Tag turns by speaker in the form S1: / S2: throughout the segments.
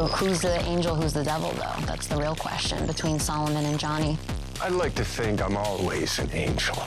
S1: So who's the angel, who's the devil, though? That's the real question between Solomon and Johnny.
S2: I'd like to think I'm always an angel.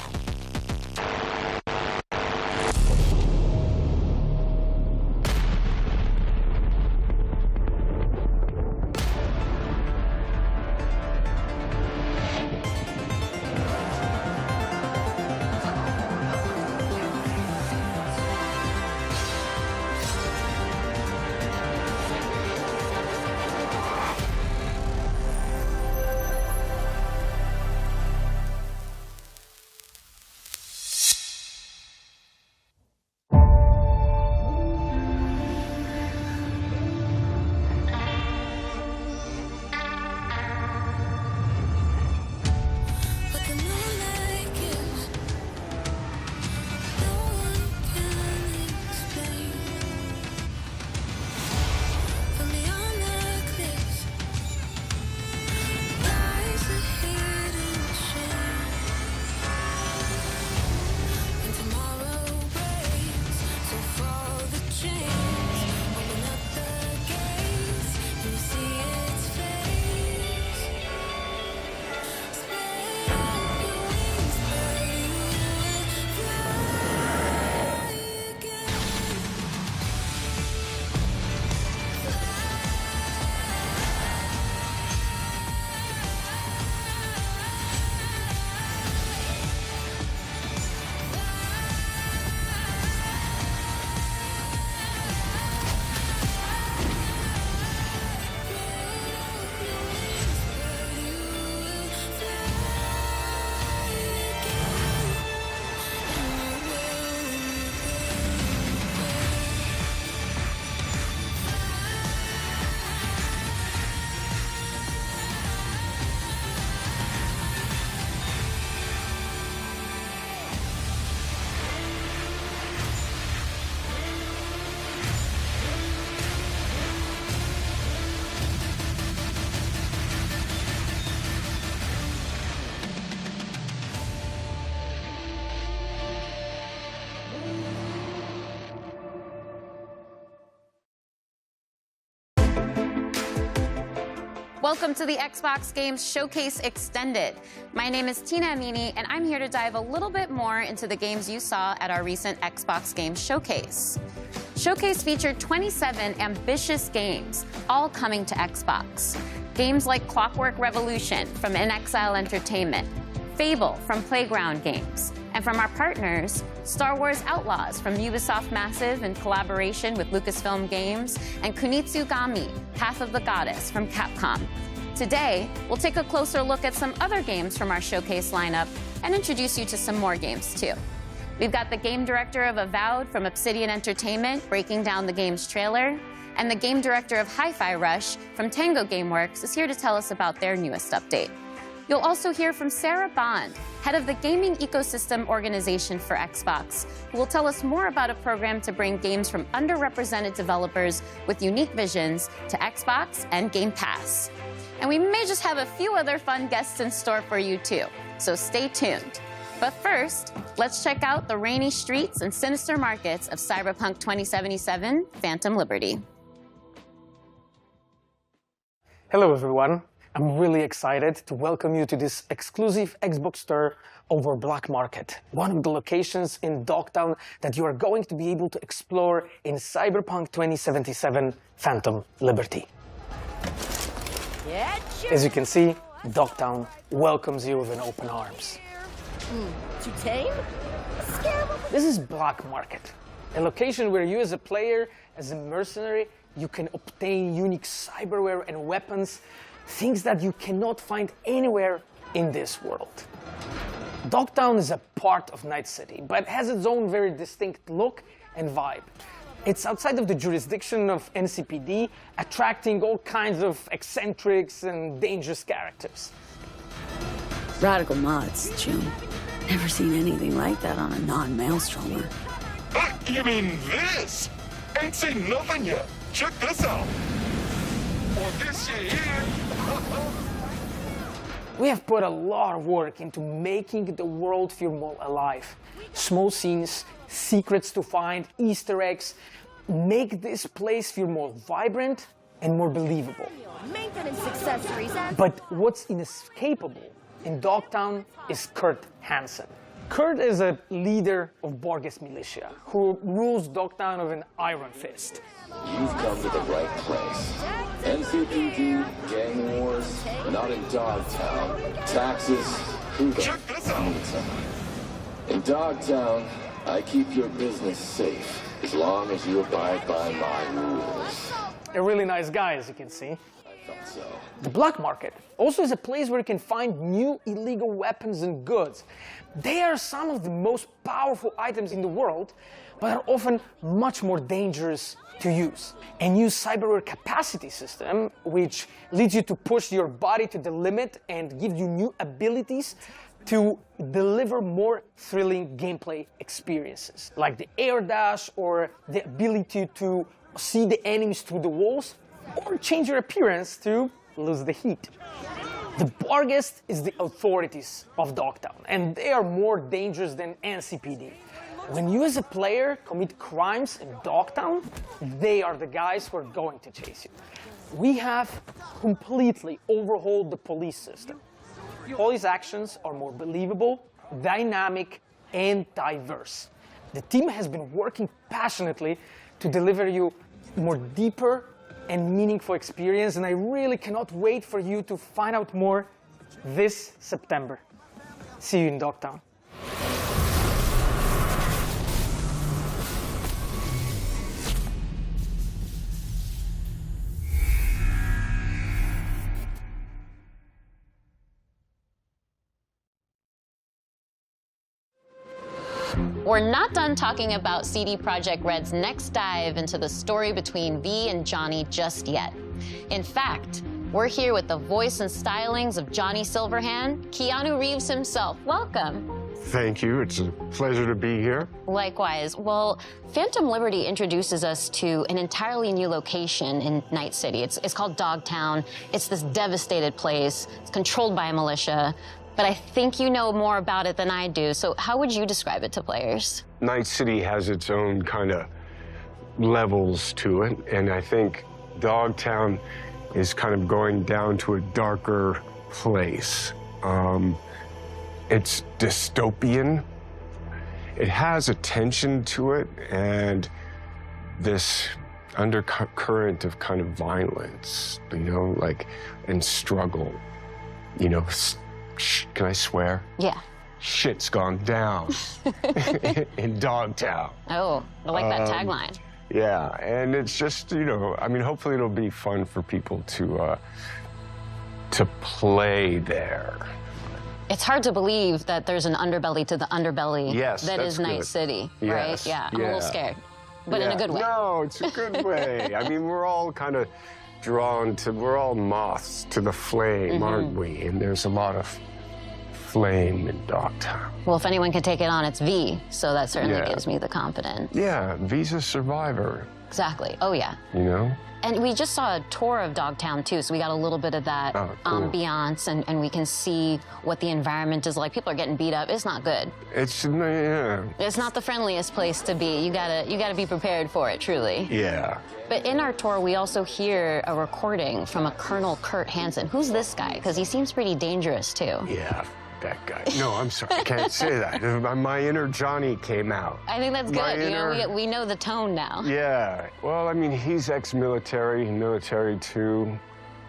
S3: Welcome to the Xbox Games Showcase Extended. My name is Tina Amini, and I'm here to dive a little bit more into the games you saw at our recent Xbox Games Showcase. Showcase featured 27 ambitious games, all coming to Xbox. Games like Clockwork Revolution from inXile Entertainment, Fable from Playground Games, and from our partners, Star Wars Outlaws from Ubisoft Massive in collaboration with Lucasfilm Games, and Kunitsu Gami, Path of the Goddess from Capcom. Today, we'll take a closer look at some other games from our showcase lineup and introduce you to some more games too. We've got the game director of Avowed from Obsidian Entertainment breaking down the game's trailer, and the game director of Hi-Fi Rush from Tango Gameworks is here to tell us about their newest update. You'll also hear from Sarah Bond, head of the Gaming Ecosystem Organization for Xbox, who will tell us more about a program to bring games from underrepresented developers with unique visions to Xbox and Game Pass. And we may just have a few other fun guests in store for you too, so stay tuned. But first, let's check out the rainy streets and sinister markets of Cyberpunk 2077: Phantom Liberty.
S4: Hello everyone. I'm really excited to welcome you to this exclusive Xbox store over Black Market, one of the locations in Dogtown that you are going to be able to explore in Cyberpunk 2077: Phantom Liberty. As you can see, Dogtown welcomes you with open arms.
S5: Too tame?
S4: This is Black Market, a location where you as a player, as a mercenary, you can obtain unique cyberware and weapons, things that you cannot find anywhere in this world. Dogtown is a part of Night City, but has its own very distinct look and vibe. It's outside of the jurisdiction of NCPD, attracting all kinds of eccentrics and dangerous characters.
S5: Radical mods, June. Never seen anything like that on a non-maelstromer.
S2: You mean this? Ain't seen nothing yet. Check this out. Or this here.
S4: We have put a lot of work into making the world feel more alive. Small scenes, secrets to find, Easter eggs, make this place feel more vibrant and more believable.
S6: Maintenance accessories and...
S4: But what's inescapable in Dogtown is Kurt Hansen. Kurt is a leader of Borges militia who rules Dogtown with an iron fist.
S7: You've come to the right place. NCPD, gang wars, not in Dogtown. Taxes, who the
S2: Check this out.
S7: needs them? In Dogtown, I keep your business safe as long as you abide by my rules.
S4: A really nice guy, as you can see.
S7: I thought so.
S4: The black market also is a place where you can find new illegal weapons and goods. They are some of the most powerful items in the world, but are often much more dangerous to use. A new cyberware capacity system, which leads you to push your body to the limit and gives you new abilities to deliver more thrilling gameplay experiences, like the air dash or the ability to see the enemies through the walls, or change your appearance to lose the heat. The Borges is the authorities of Dogtown, and they are more dangerous than NCPD. When you as a player commit crimes in Dogtown, they are the guys who are going to chase you. We have completely overhauled the police system. Police actions are more believable, dynamic, and diverse. The team has been working passionately to deliver you more deeper and meaningful experience, and I really cannot wait for you to find out more this September. See you in Dogtown.
S3: We're not done talking about CD Projekt Red's next dive into the story between V and Johnny just yet. In fact, we're here with the voice and stylings of Johnny Silverhand, Keanu Reeves himself. Welcome.
S8: Thank you. It's a pleasure to be here.
S3: Likewise. Well, Phantom Liberty introduces us to an entirely new location in Night City. It's called Dogtown. It's this devastated place. It's controlled by a militia. But I think you know more about it than I do, so how would you describe it to players?
S8: Night City has its own kind of levels to it, and I think Dogtown is kind of going down to a darker place. It's dystopian. It has a tension to it, and this undercurrent of kind of violence, you know, like, and struggle, you know. Can I swear?
S3: Yeah.
S8: Shit's gone down in Dogtown.
S3: Oh, I like that tagline.
S8: Yeah, and it's just, you know, I mean, hopefully it'll be fun for people to play there.
S3: It's hard to believe that there's an underbelly to the underbelly that is Night
S8: good.
S3: City,
S8: Yes,
S3: right? Yeah, I'm a little scared, but in a good way.
S8: No, it's a good way. I mean, we're all kind of we're all moths to the flame, aren't we? And there's a lot of flame in Dogtown.
S3: Well, if anyone can take it on, it's V, so that certainly gives me the confidence.
S8: Yeah, V's a survivor.
S3: Exactly. Oh, yeah.
S8: You know?
S3: And we just saw a tour of Dogtown, too, so we got a little bit of that
S8: cool.
S3: ambiance, and we can see what the environment is like. People are getting beat up. It's not good.
S8: It's, yeah.
S3: It's not the friendliest place to be. You gotta be prepared for it, truly.
S8: Yeah.
S3: But in our tour, we also hear a recording from a Colonel Kurt Hansen. Who's this guy? Because he seems pretty dangerous, too.
S8: Yeah, that guy. No, I'm sorry, I can't say that. My inner Johnny came out.
S3: I think that's
S8: My
S3: good.
S8: inner-
S3: You know, we know the tone now.
S8: Yeah, well, I mean, he's ex-military, military too,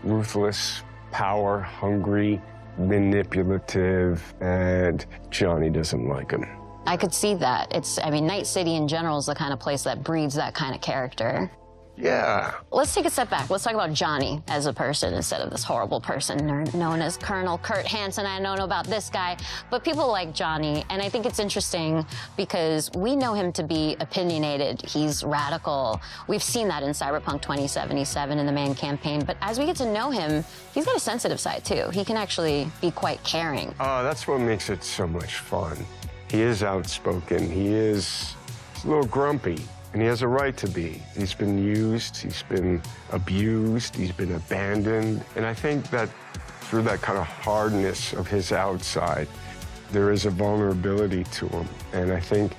S8: ruthless, power hungry, manipulative, and Johnny doesn't like him.
S3: I could see that. I mean, Night City in general is the kind of place that breeds that kind of character.
S8: Yeah.
S3: Let's take a step back. Let's talk about Johnny as a person instead of this horrible person known as Colonel Kurt Hansen. I don't know about this guy, but people like Johnny, and I think it's interesting because we know him to be opinionated. He's radical. We've seen that in Cyberpunk 2077 in the main campaign, but as we get to know him, he's got a sensitive side too. He can actually be quite caring.
S8: That's what makes it so much fun. He is outspoken. He's a little grumpy. And he has a right to be. He's been used, he's been abused, he's been abandoned. And I think that through that kind of hardness of his outside, there is a vulnerability to him. And I think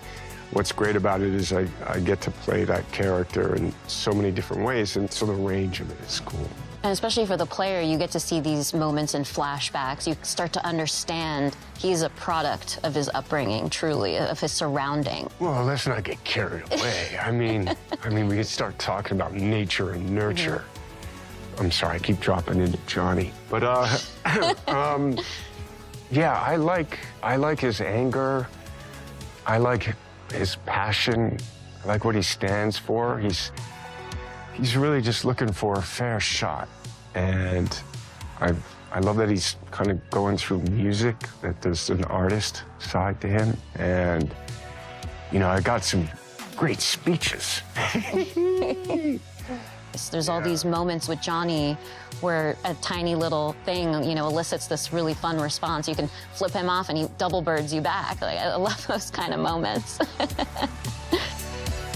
S8: what's great about it is I get to play that character in so many different ways, and so the range of it is cool.
S1: And especially for the player, you get to see these moments in flashbacks. You start to understand he's a product of his upbringing, truly, of his surrounding.
S8: Well, let's not get carried away. I mean, we could start talking about nature and nurture. I'm sorry, I keep dropping into Johnny. But, yeah, I like his anger. I like his passion. I like what he stands for. He's really just looking for a fair shot. And I love that he's kind of going through music, that there's an artist side to him. And, you know, I got some great speeches.
S1: There's all these moments with Johnny where a tiny little thing, you know, elicits this really fun response. You can flip him off and he double birds you back. Like, I love those kind of moments.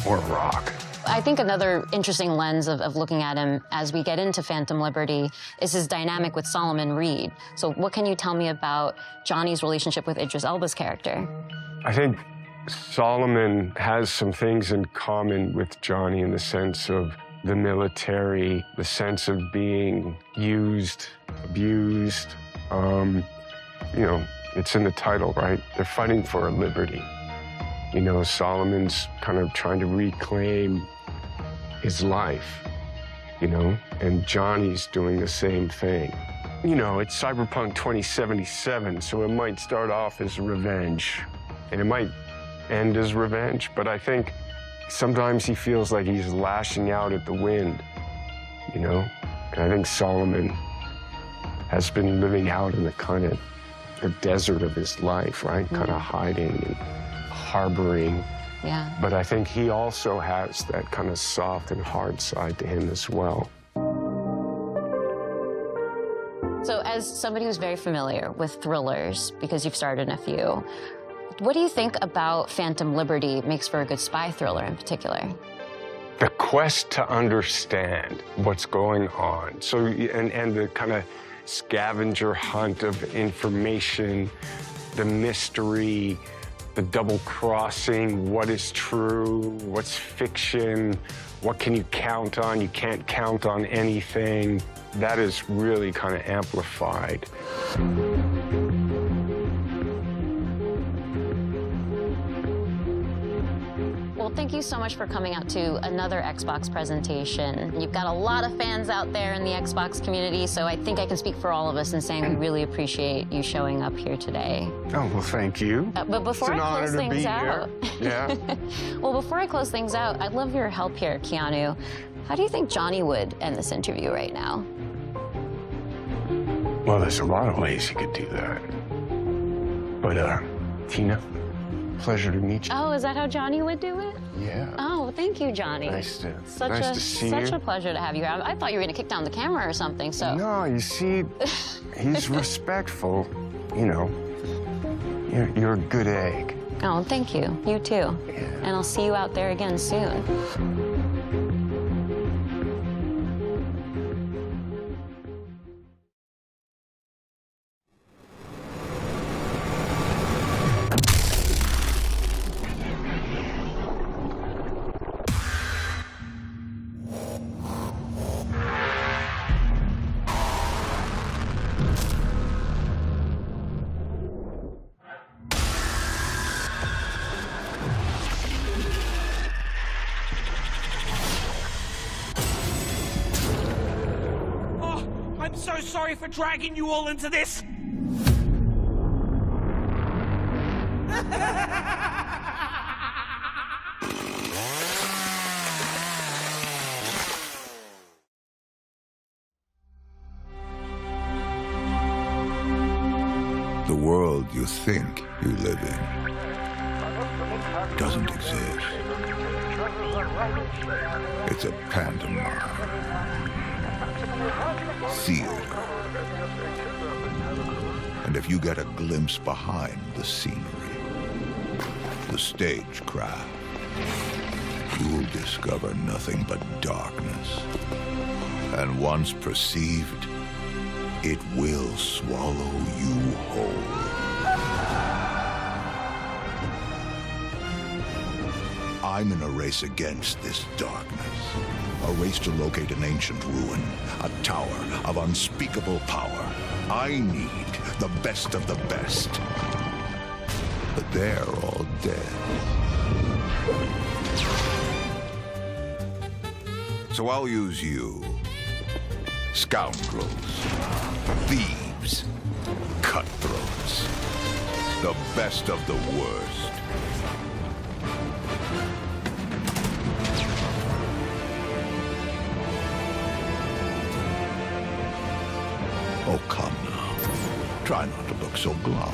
S8: Or rock.
S1: I think another interesting lens of looking at him as we get into Phantom Liberty is his dynamic with Solomon Reed. So what can you tell me about Johnny's relationship with Idris Elba's character?
S8: I think Solomon has some things in common with Johnny in the sense of the military, the sense of being used, abused. You know, it's in the title, right? They're fighting for a liberty. You know, Solomon's kind of trying to reclaim his life, you know, and Johnny's doing the same thing. You know, it's Cyberpunk 2077, so it might start off as revenge, and it might end as revenge, but I think sometimes he feels like he's lashing out at the wind, you know? And I think Solomon has been living out in the kind of the desert of his life, right? Kind of hiding and harboring.
S1: Yeah.
S8: But I think he also has that kind of soft and hard side to him as well.
S1: So as somebody who's very familiar with thrillers, because you've starred in a few, what do you think about Phantom Liberty makes for a good spy thriller in particular?
S8: The quest to understand what's going on. So, and the kind of scavenger hunt of information, the mystery, the double crossing, what is true, what's fiction, what can you count on, you can't count on anything. That is really kind of amplified.
S1: Well, thank you so much for coming out to another Xbox presentation. You've got a lot of fans out there in the Xbox community, so I think I can speak for all of us in saying we really appreciate you showing up here today.
S8: Oh, well, thank you.
S1: But before I close things out,
S8: Yeah.
S1: well, before I close things out, I'd love your help here, Keanu. How do you think Johnny would end this interview right now?
S8: Well, there's a lot of ways you could do that. But, Tina, pleasure to meet you.
S1: Oh, is that how Johnny would do it?
S8: Yeah.
S1: Oh, thank you, Johnny.
S8: Nice to see you.
S1: Such a pleasure to have you here. I thought you were going to kick down the camera or something, so.
S8: No, you see, he's respectful. You know, you're a good egg.
S1: Oh, thank you. You too.
S8: Yeah.
S1: And I'll see you out there again soon.
S9: I'm so sorry for dragging you all into this!
S10: The world you think you live in doesn't exist. It's a pantomime. Theater. And if you get a glimpse behind the scenery, the stagecraft, you'll discover nothing but darkness. And once perceived, it will swallow you whole. I'm in a race against this darkness. A race to locate an ancient ruin, a tower of unspeakable power. I need the best of the best. But they're all dead. So I'll use you. Scoundrels, thieves, cutthroats, the best of the worst. Oh, come now. Try not to look so glum.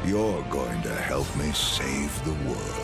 S10: You're going to help me save the world.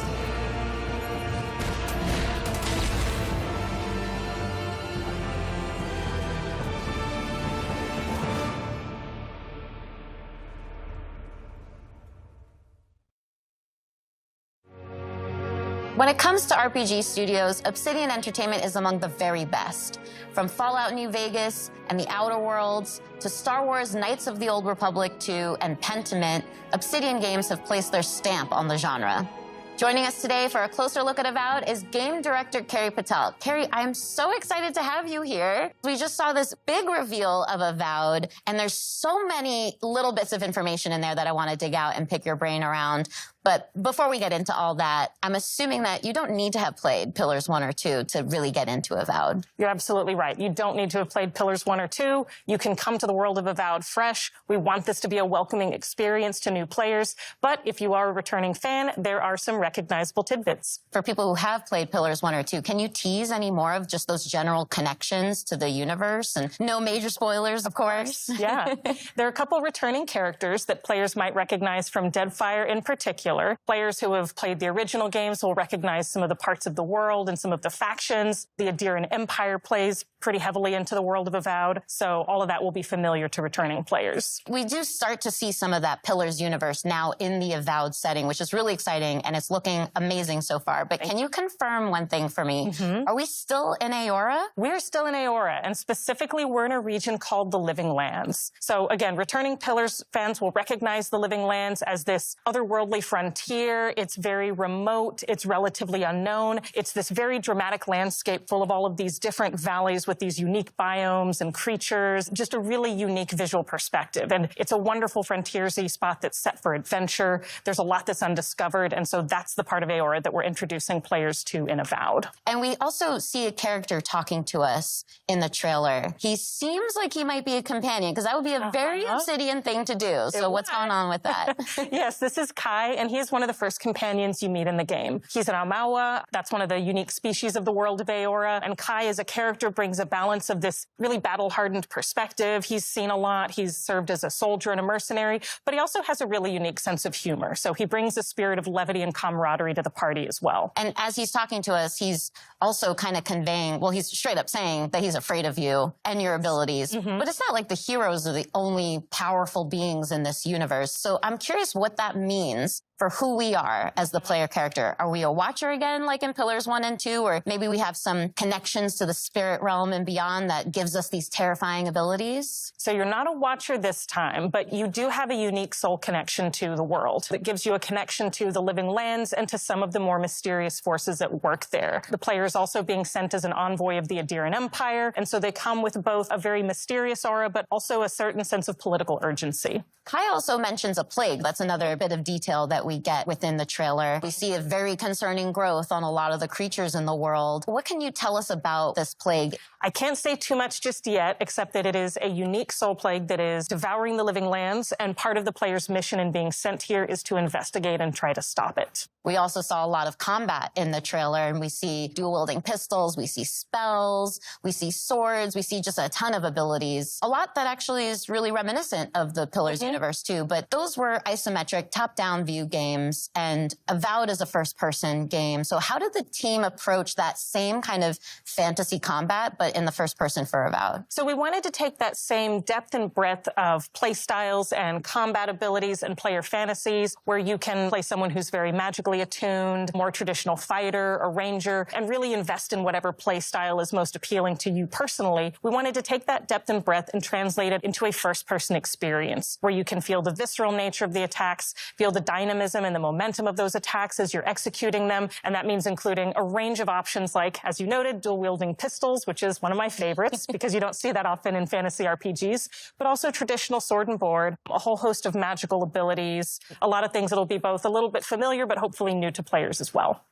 S1: When it comes to RPG studios, Obsidian Entertainment is among the very best. From Fallout New Vegas and The Outer Worlds to Star Wars Knights of the Old Republic 2 and Pentiment, Obsidian Games have placed their stamp on the genre. Joining us today for a closer look at Avowed is game director Carrie Patel. Carrie, I'm so excited to have you here. We just saw this big reveal of Avowed, and there's so many little bits of information in there that I want to dig out and pick your brain around. But before we get into all that, I'm assuming that you don't need to have played Pillars 1 or 2 to really get into Avowed.
S11: You're absolutely right. You don't need to have played Pillars 1 or 2. You can come to the world of Avowed fresh. We want this to be a welcoming experience to new players. But if you are a returning fan, there are some recognizable tidbits.
S1: For people who have played Pillars 1 or 2, can you tease any more of just those general connections to the universe? And no major spoilers, of course.
S11: Yeah. There are a couple returning characters that players might recognize from Deadfire in particular. Players who have played the original games will recognize some of the parts of the world and some of the factions. The Adirian Empire plays pretty heavily into the world of Avowed, so all of that will be familiar to returning players.
S1: We do start to see some of that Pillars universe now in the Avowed setting, which is really exciting, and it's looking amazing so far. But can you confirm one thing for me? Are we still in Aora?
S11: We're still in Aora, and specifically we're in a region called the Living Lands. So again, returning Pillars fans will recognize the Living Lands as this otherworldly frontier. It's very remote. It's relatively unknown. It's this very dramatic landscape full of all of these different valleys with these unique biomes and creatures, just a really unique visual perspective. And it's a wonderful frontiersy spot that's set for adventure. There's a lot that's undiscovered, and so that's the part of Aora that we're introducing players to in Avowed.
S1: And we also see a character talking to us in the trailer. He seems like he might be a companion, because that would be a very Obsidian thing to do. So what's going on with that?
S11: Yes, this is Kai, and he is one of the first companions you meet in the game. He's an Amawa. That's one of the unique species of the world of Aora. And Kai as a character brings a balance of this really battle-hardened perspective. He's seen a lot. He's served as a soldier and a mercenary, but he also has a really unique sense of humor. So he brings a spirit of levity and camaraderie to the party as well.
S1: And as he's talking to us, he's also kind of conveying, well, he's straight up saying that he's afraid of you and your abilities. But it's not like the heroes are the only powerful beings in this universe. So I'm curious what that means for who we are as the player character. Are we a watcher again, like in Pillars 1 and 2? Or maybe we have some connections to the spirit realm and beyond that gives us these terrifying abilities?
S11: So you're not a watcher this time, but you do have a unique soul connection to the world that gives you a connection to the Living Lands and to some of the more mysterious forces at work there. The player is also being sent as an envoy of the Adirian Empire, and so they come with both a very mysterious aura, but also a certain sense of political urgency.
S1: Kai also mentions a plague. That's another bit of detail that we get within the trailer. We see a very concerning growth on a lot of the creatures in the world. What can you tell us about this plague?
S11: I can't say too much just yet, except that it is a unique soul plague that is devouring the Living Lands, and part of the player's mission in being sent here is to investigate and try to stop it.
S1: We also saw a lot of combat in the trailer, and we see dual-wielding pistols, we see spells, we see swords, we see just a ton of abilities. A lot that actually is really reminiscent of the Pillars universe too, but those were isometric top-down view games, and Avowed is a first-person game. So how did the team approach that same kind of fantasy combat, but in the first person for Avowed?
S11: So we wanted to take that same depth and breadth of play styles and combat abilities and player fantasies, where you can play someone who's very magical musically attuned, more traditional fighter or ranger, and really invest in whatever play style is most appealing to you personally. We wanted to take that depth and breadth and translate it into a first-person experience where you can feel the visceral nature of the attacks, feel the dynamism and the momentum of those attacks as you're executing them, and that means including a range of options like, as you noted, dual-wielding pistols, which is one of my favorites because you don't see that often in fantasy RPGs, but also traditional sword and board, a whole host of magical abilities, a lot of things that'll be both a little bit familiar but hopefully new to players as well.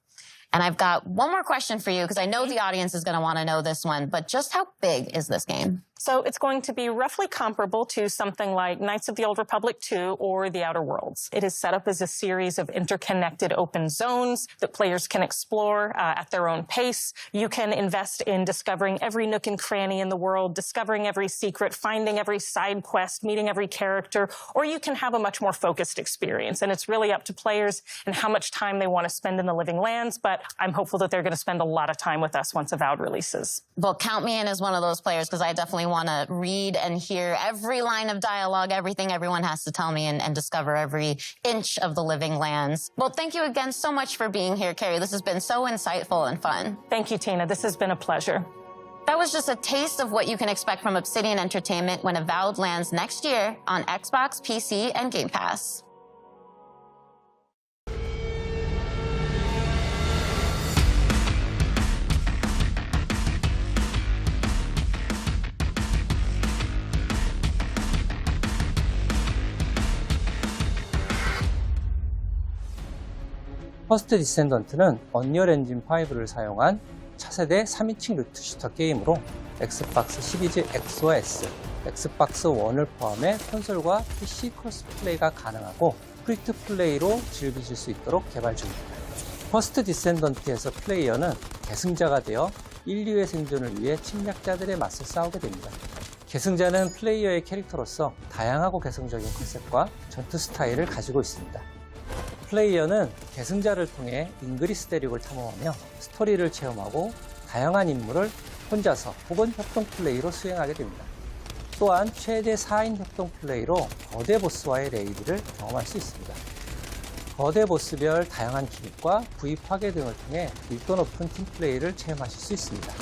S1: And I've got one more question for you because I know the audience is going to want to know this one, but just how big is this game?
S11: So it's going to be roughly comparable to something like Knights of the Old Republic 2 or The Outer Worlds. It is set up as a series of interconnected open zones that players can explore at their own pace. You can invest in discovering every nook and cranny in the world, discovering every secret, finding every side quest, meeting every character, or you can have a much more focused experience. And it's really up to players and how much time they want to spend in the Living Lands, but I'm hopeful that they're going to spend a lot of time with us once Avowed releases.
S1: Well, count me in as one of those players because I definitely want to read and hear every line of dialogue, everything everyone has to tell me, and discover every inch of the Living Lands. Well, thank you again so much for being here, Carrie. This has been so insightful and fun.
S11: Thank you, Tina. This has been a pleasure.
S1: That was just a taste of what you can expect from Obsidian Entertainment when Avowed lands next year on Xbox, PC, and Game Pass.
S12: 퍼스트 디센던트는 언리얼 엔진 5를 사용한 차세대 3인칭 루트 슈터 게임으로 엑스박스 시리즈 X와 S, 엑스박스 1을 포함해 콘솔과 PC 크로스 플레이가 가능하고 프리투 플레이로 즐기실 수 있도록 개발 중입니다. 퍼스트 디센던트에서 플레이어는 계승자가 되어 인류의 생존을 위해 침략자들의 맞서 싸우게 됩니다. 계승자는 플레이어의 캐릭터로서 다양하고 개성적인 컨셉과 전투 스타일을 가지고 있습니다. 플레이어는 계승자를 통해 잉그리스 대륙을 탐험하며 스토리를 체험하고 다양한 임무를 혼자서 혹은 협동 플레이로 수행하게 됩니다. 또한 최대 4인 협동 플레이로 거대 보스와의 레이드를 경험할 수 있습니다. 거대 보스별 다양한 기믹과 부위 파괴 등을 통해 밀도 높은 팀 플레이를 체험하실 수 있습니다.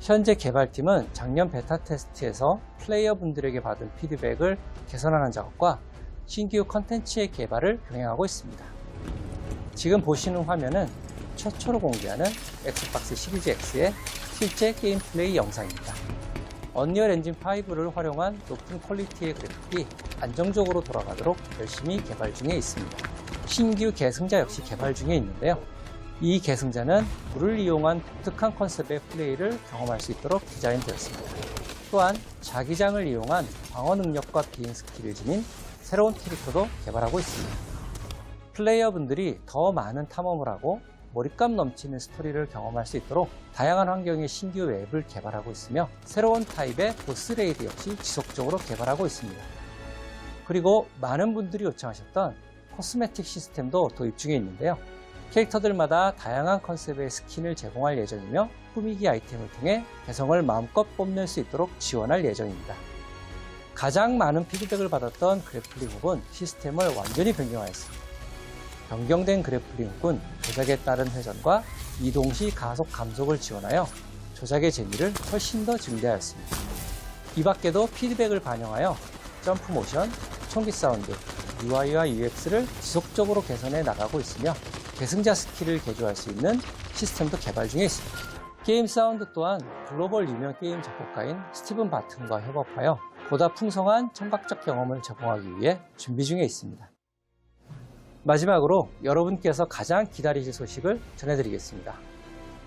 S12: 현재 개발팀은 작년 베타 테스트에서 플레이어분들에게 받은 피드백을 개선하는 작업과 신규 컨텐츠의 개발을 병행하고 있습니다. 지금 보시는 화면은 최초로 공개하는 엑스박스 시리즈 X의 실제 게임 플레이 영상입니다. 언리얼 엔진 5를 활용한 높은 퀄리티의 그래픽이 안정적으로 돌아가도록 열심히 개발 중에 있습니다. 신규 계승자 역시 개발 중에 있는데요. 이 계승자는 물을 이용한 독특한 컨셉의 플레이를 경험할 수 있도록 디자인되었습니다. 또한 자기장을 이용한 방어 능력과 비행 스킬을 지닌 새로운 캐릭터도 개발하고 있습니다. 플레이어분들이 더 많은 탐험을 하고 몰입감 넘치는 스토리를 경험할 수 있도록 다양한 환경의 신규 맵을 개발하고 있으며 새로운 타입의 보스 레이드 역시 지속적으로 개발하고 있습니다. 그리고 많은 분들이 요청하셨던 코스메틱 시스템도 도입 중에 있는데요. 캐릭터들마다 다양한 컨셉의 스킨을 제공할 예정이며 꾸미기 아이템을 통해 개성을 마음껏 뽐낼 수 있도록 지원할 예정입니다. 가장 많은 피드백을 받았던 그래플링 훅은 시스템을 완전히 변경하였습니다. 변경된 그래플링 훅은 조작에 따른 회전과 이동 시 가속 감속을 지원하여 조작의 재미를 훨씬 더 증대하였습니다. 이 밖에도 피드백을 반영하여 점프 모션, 총기 사운드, UI와 UX를 지속적으로 개선해 나가고 있으며 계승자 스킬을 개조할 수 있는 시스템도 개발 중에 있습니다. 게임 사운드 또한 글로벌 유명 게임 작곡가인 스티븐 바튼과 협업하여 보다 풍성한 청각적 경험을 제공하기 위해 준비 중에 있습니다. 마지막으로 여러분께서 가장 기다리실 소식을 전해드리겠습니다.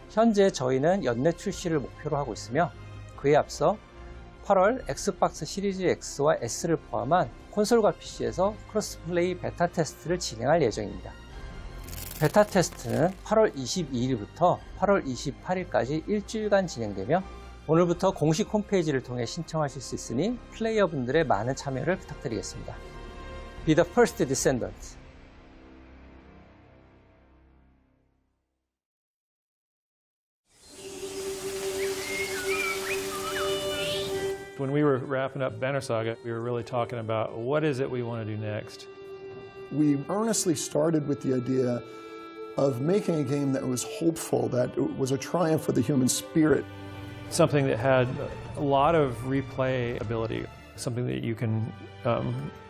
S12: 현재 저희는 연내 출시를 목표로 하고 있으며 그에 앞서 8월 엑스박스 시리즈 X와 S를 포함한 콘솔과 PC에서 크로스플레이 베타 테스트를 진행할 예정입니다. 베타 테스트는 8월 22일부터 8월 28일까지 일주일간 진행되며 오늘부터 공식 홈페이지를 통해 신청하실 수 있으니 플레이어분들의 많은 참여를 부탁드리겠습니다. Be the first descendant.
S13: When we were wrapping up Banner Saga, we were really talking about what is it we want to do next. We earnestly started with the idea of making a game that was hopeful, that was a triumph of the human spirit.
S14: Something that had a lot of replay ability, something that you can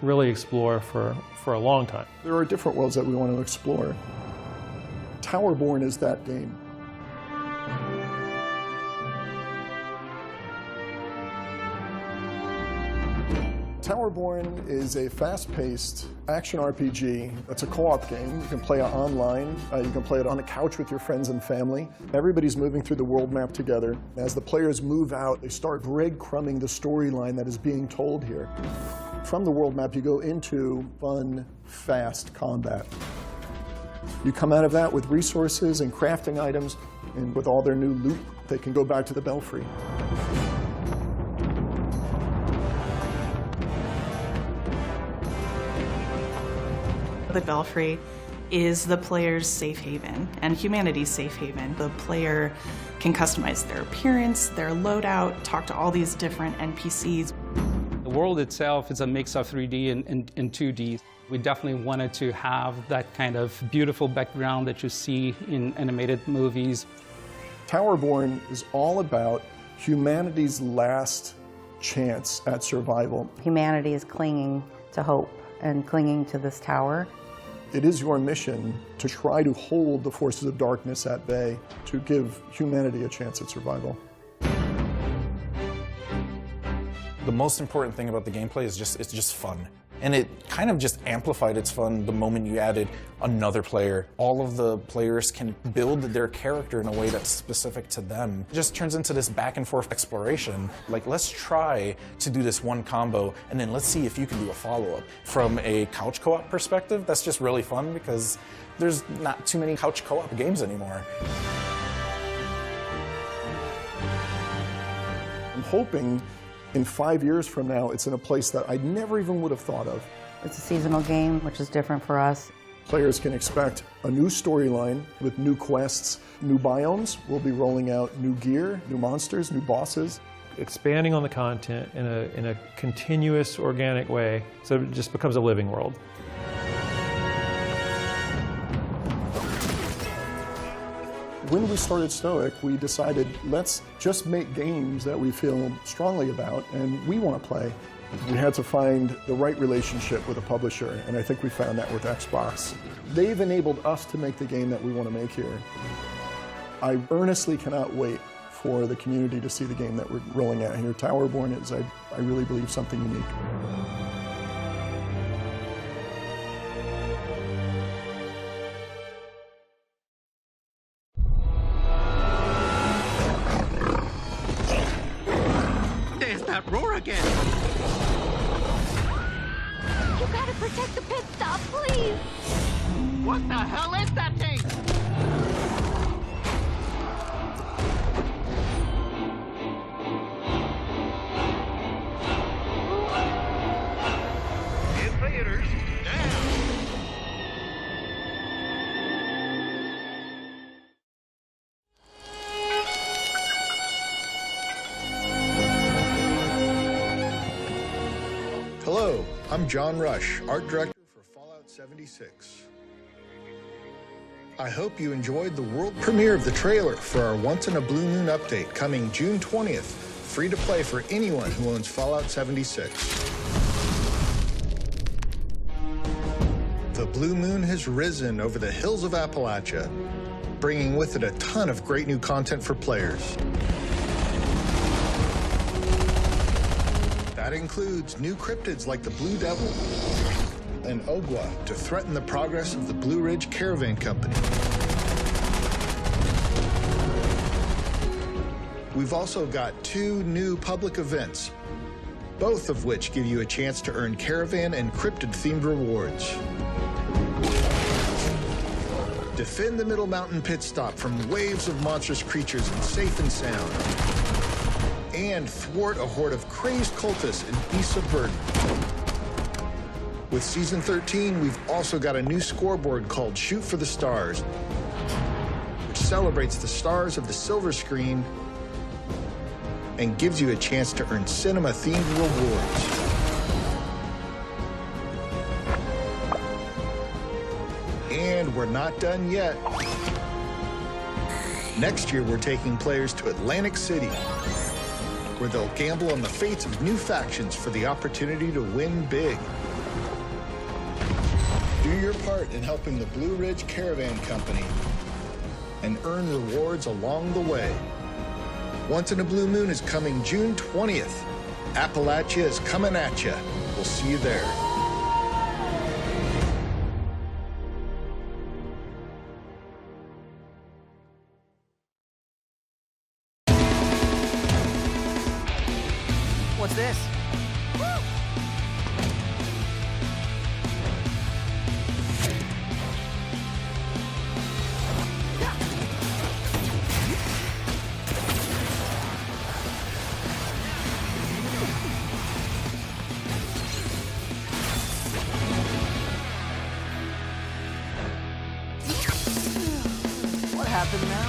S14: really explore for a long time.
S13: There are different worlds that we want to explore. Towerborn is that game. Towerborn is a fast-paced action RPG. It's a co-op game. You can play it online. You can play it on the couch with your friends and family. Everybody's moving through the world map together. As the players move out, they start breadcrumbing the storyline that is being told here. From the world map, you go into fun, fast combat. You come out of that with resources and crafting items, and with all their new loot, they can go back to the Belfry.
S15: The Belfry is the player's safe haven and humanity's safe haven. The player can customize their appearance, their loadout, talk to all these different NPCs.
S16: The world itself is a mix of 3D and 2D. We definitely wanted to have that kind of beautiful background that you see in animated movies.
S13: Towerborn is all about humanity's last chance at survival.
S17: Humanity is clinging to hope and clinging to this tower.
S13: It is your mission to try to hold the forces of darkness at bay, to give humanity a chance at survival.
S18: The most important thing about the gameplay is it's just fun. And it kind of just amplified its fun the moment you added another player. All of the players can build their character in a way that's specific to them. It just turns into this back and forth exploration. Like, let's try to do this one combo, and then let's see if you can do a follow-up. From a couch co-op perspective, that's just really fun because there's not too many couch co-op games anymore.
S13: I'm hoping in 5 years from now, it's in a place that I never even would have thought of.
S17: It's a seasonal game, which is different for us.
S13: Players can expect a new storyline with new quests, new biomes. We'll be rolling out new gear, new monsters, new bosses.
S14: Expanding on the content in a continuous, organic way, so it just becomes a living world.
S13: When we started Stoic, we decided, let's just make games that we feel strongly about and we want to play. We had to find the right relationship with a publisher, and I think we found that with Xbox. They've enabled us to make the game that we want to make here. I earnestly cannot wait for the community to see the game that we're rolling out here. Towerborn is, I really believe, something unique.
S9: Roar again!
S6: You gotta protect the pit stop, please!
S9: What the hell is that thing? Invaders down!
S10: Hello, I'm John Rush, art director for Fallout 76. I hope you enjoyed the world premiere of the trailer for our Once in a Blue Moon update coming June 20th, free to play for anyone who owns Fallout 76. The blue moon has risen over the hills of Appalachia, bringing with it a ton of great new content for players. That includes new cryptids like the Blue Devil and Ogwa to threaten the progress of the Blue Ridge Caravan Company. We've also got 2 new public events, both of which give you a chance to earn caravan and cryptid-themed rewards. Defend the Middle Mountain pit stop from waves of monstrous creatures in safe and sound. And thwart a horde of crazed cultists and beasts of burden. With Season 13, we've also got a new scoreboard called Shoot for the Stars, which celebrates the stars of the silver screen and gives you a chance to earn cinema-themed rewards.
S19: we're not done yet. Next year, we're taking players to Atlantic City, where they'll gamble on the fates of new factions for the opportunity to win big. Do your part in helping the Blue Ridge Caravan Company and earn rewards along the way. Once in a Blue Moon is coming June 20th. Appalachia is coming at you. We'll see you there.
S20: What's this? What happened now?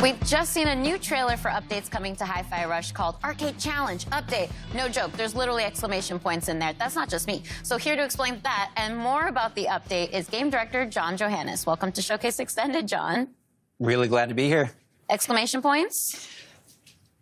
S3: We've just seen a new trailer for updates coming to Hi-Fi Rush called Arcade Challenge Update. No joke, there's literally exclamation points in there. That's not just me. So here to explain that and more about the update is game director John Johannes. Welcome to Showcase Extended, John.
S21: Really glad to be here.
S3: Exclamation points?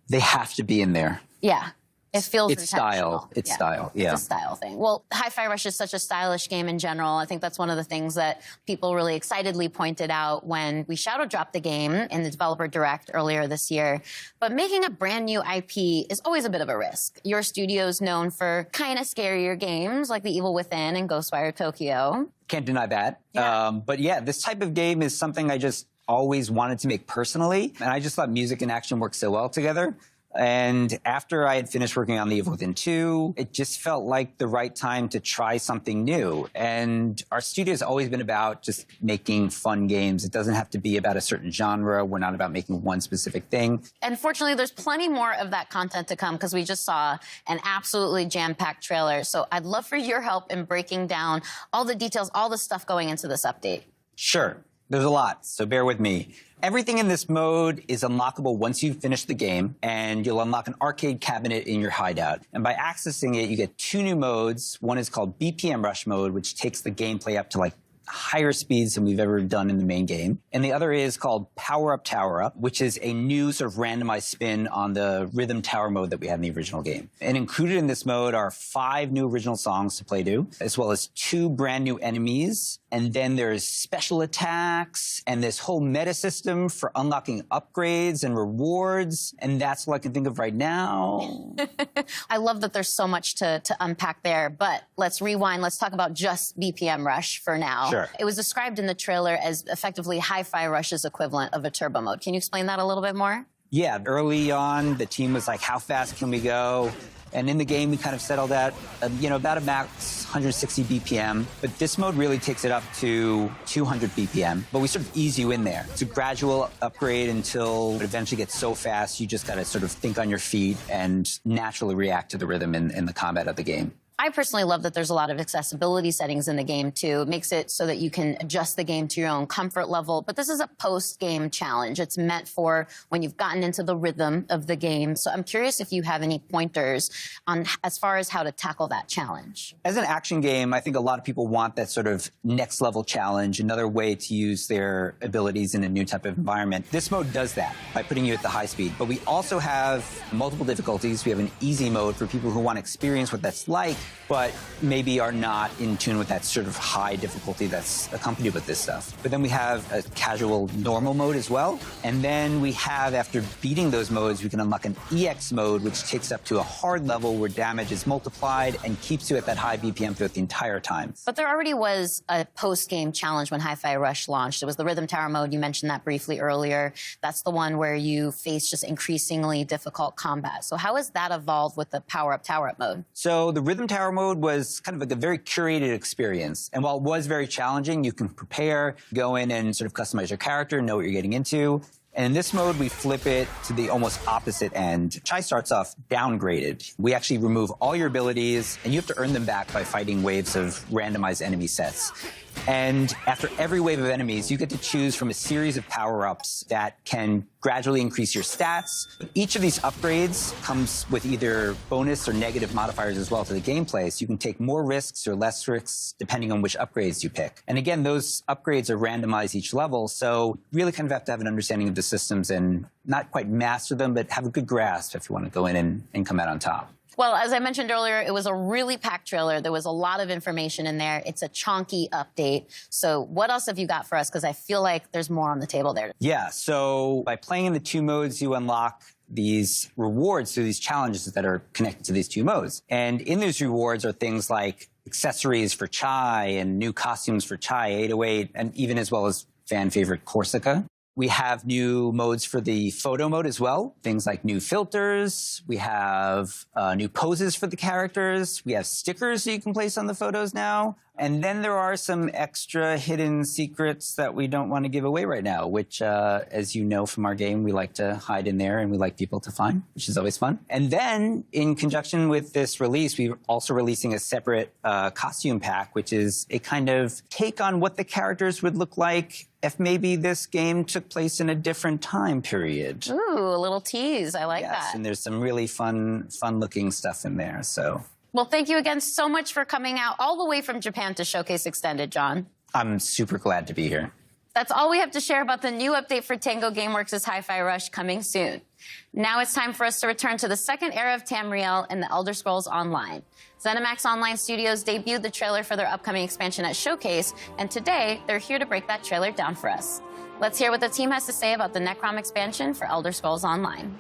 S21: They have to be in there.
S3: Yeah. It feels
S21: It's style. It's style. Yeah.
S3: It's a style thing. Well, Hi-Fi Rush is such a stylish game in general. I think that's one of the things that people really excitedly pointed out when we shadow dropped the game in the developer direct earlier this year. But making a brand new IP is always a bit of a risk. Your studio's known for kind of scarier games like The Evil Within and Ghostwire Tokyo.
S21: Can't deny that. Yeah. But yeah, this type of game is something I just always wanted to make personally. And I just thought music and action work so well together. And after I had finished working on The Evil Within 2, it just felt like the right time to try something new. And our studio has always been about just making fun games. It doesn't have to be about a certain genre. We're not about making one specific thing.
S3: And fortunately, there's plenty more of that content to come because we just saw an absolutely jam-packed trailer. So I'd love for your help in breaking down all the details, all the stuff going into this update.
S21: Sure. There's a lot, so bear with me. Everything in this mode is unlockable once you've finished the game, and you'll unlock an arcade cabinet in your hideout. And by accessing it, you get two new modes. One is called BPM Rush mode, which takes the gameplay up to like higher speeds than we've ever done in the main game. And the other is called Power Up, Tower Up, which is a new sort of randomized spin on the rhythm tower mode that we had in the original game. And included in this mode are 5 new original songs to play to, as well as 2 brand new enemies. And then there's special attacks and this whole meta system for unlocking upgrades and rewards. And that's all I can think of right now.
S3: I love that there's so much to unpack there, but let's rewind. Let's talk about just BPM Rush for now.
S21: Sure.
S3: It was described in the trailer as effectively Hi-Fi Rush's equivalent of a turbo mode. Can you explain that a little bit more?
S21: Yeah, early on, the team was like, how fast can we go? And in the game, we kind of settled at, about a max 160 BPM. But this mode really takes it up to 200 BPM. But we sort of ease you in there. It's a gradual upgrade until it eventually gets so fast, you just got to sort of think on your feet and naturally react to the rhythm in the combat of the game.
S3: I personally love that there's a lot of accessibility settings in the game, too. It makes it so that you can adjust the game to your own comfort level. But this is a post-game challenge. It's meant for when you've gotten into the rhythm of the game. So I'm curious if you have any pointers on as far as how to tackle that challenge.
S21: As an action game, I think a lot of people want that sort of next-level challenge, another way to use their abilities in a new type of environment. This mode does that by putting you at the high speed. But we also have multiple difficulties. We have an easy mode for people who want to experience what that's like. but maybe are not in tune with that sort of high difficulty that's accompanied with this stuff. But then we have a casual normal mode as well. And then we have, after beating those modes, we can unlock an EX mode, which takes up to a hard level where damage is multiplied and keeps you at that high BPM throughout the entire time.
S1: But there already was a post-game challenge when Hi-Fi Rush launched. It was the Rhythm Tower mode. You mentioned that briefly earlier. That's the one where you face just increasingly difficult combat. So how has that evolved with the Power-Up Tower-Up mode?
S21: So the Rhythm Tower mode was kind of like a very curated experience. And while it was very challenging, you can prepare, go in and sort of customize your character, know what you're getting into. And in this mode, we flip it to the almost opposite end. Chai starts off downgraded. We actually remove all your abilities, and you have to earn them back by fighting waves of randomized enemy sets. And after every wave of enemies, you get to choose from a series of power-ups that can gradually increase your stats. But each of these upgrades comes with either bonus or negative modifiers as well to the gameplay, so you can take more risks or less risks depending on which upgrades you pick. And again, those upgrades are randomized each level, so you really kind of have to have an understanding of the systems and not quite master them, but have a good grasp if you want to go in and come out on top.
S1: Well, as I mentioned earlier, it was a really packed trailer. There was a lot of information in there. It's a chonky update. So what else have you got for us? Because I feel like there's more on the table there.
S21: Yeah, so by playing in the two modes, you unlock these rewards through these challenges that are connected to these two modes. And in those rewards are things like accessories for Chai and new costumes for Chai 808, and even as well as fan favorite Corsica. We have new modes for the photo mode as well. Things like new filters. We have new poses for the characters. We have stickers that you can place on the photos now. And then there are some extra hidden secrets that we don't want to give away right now, which, as you know from our game, we like to hide in there and we like people to find, which is always fun. And then in conjunction with this release, we're also releasing a separate costume pack, which is a kind of take on what the characters would look like if maybe this game took place in a different time period.
S1: Ooh, a little tease. I like that.
S21: And there's some really fun-looking stuff in there, so.
S1: Well, thank you again so much for coming out all the way from Japan to Showcase Extended, John.
S21: I'm super glad to be here.
S1: That's all we have to share about the new update for Tango Gameworks' Hi-Fi Rush coming soon. Now it's time for us to return to the second era of Tamriel in the Elder Scrolls Online. ZeniMax Online Studios debuted the trailer for their upcoming expansion at Showcase, and today they're here to break that trailer down for us. Let's hear what the team has to say about the Necrom expansion for Elder Scrolls Online.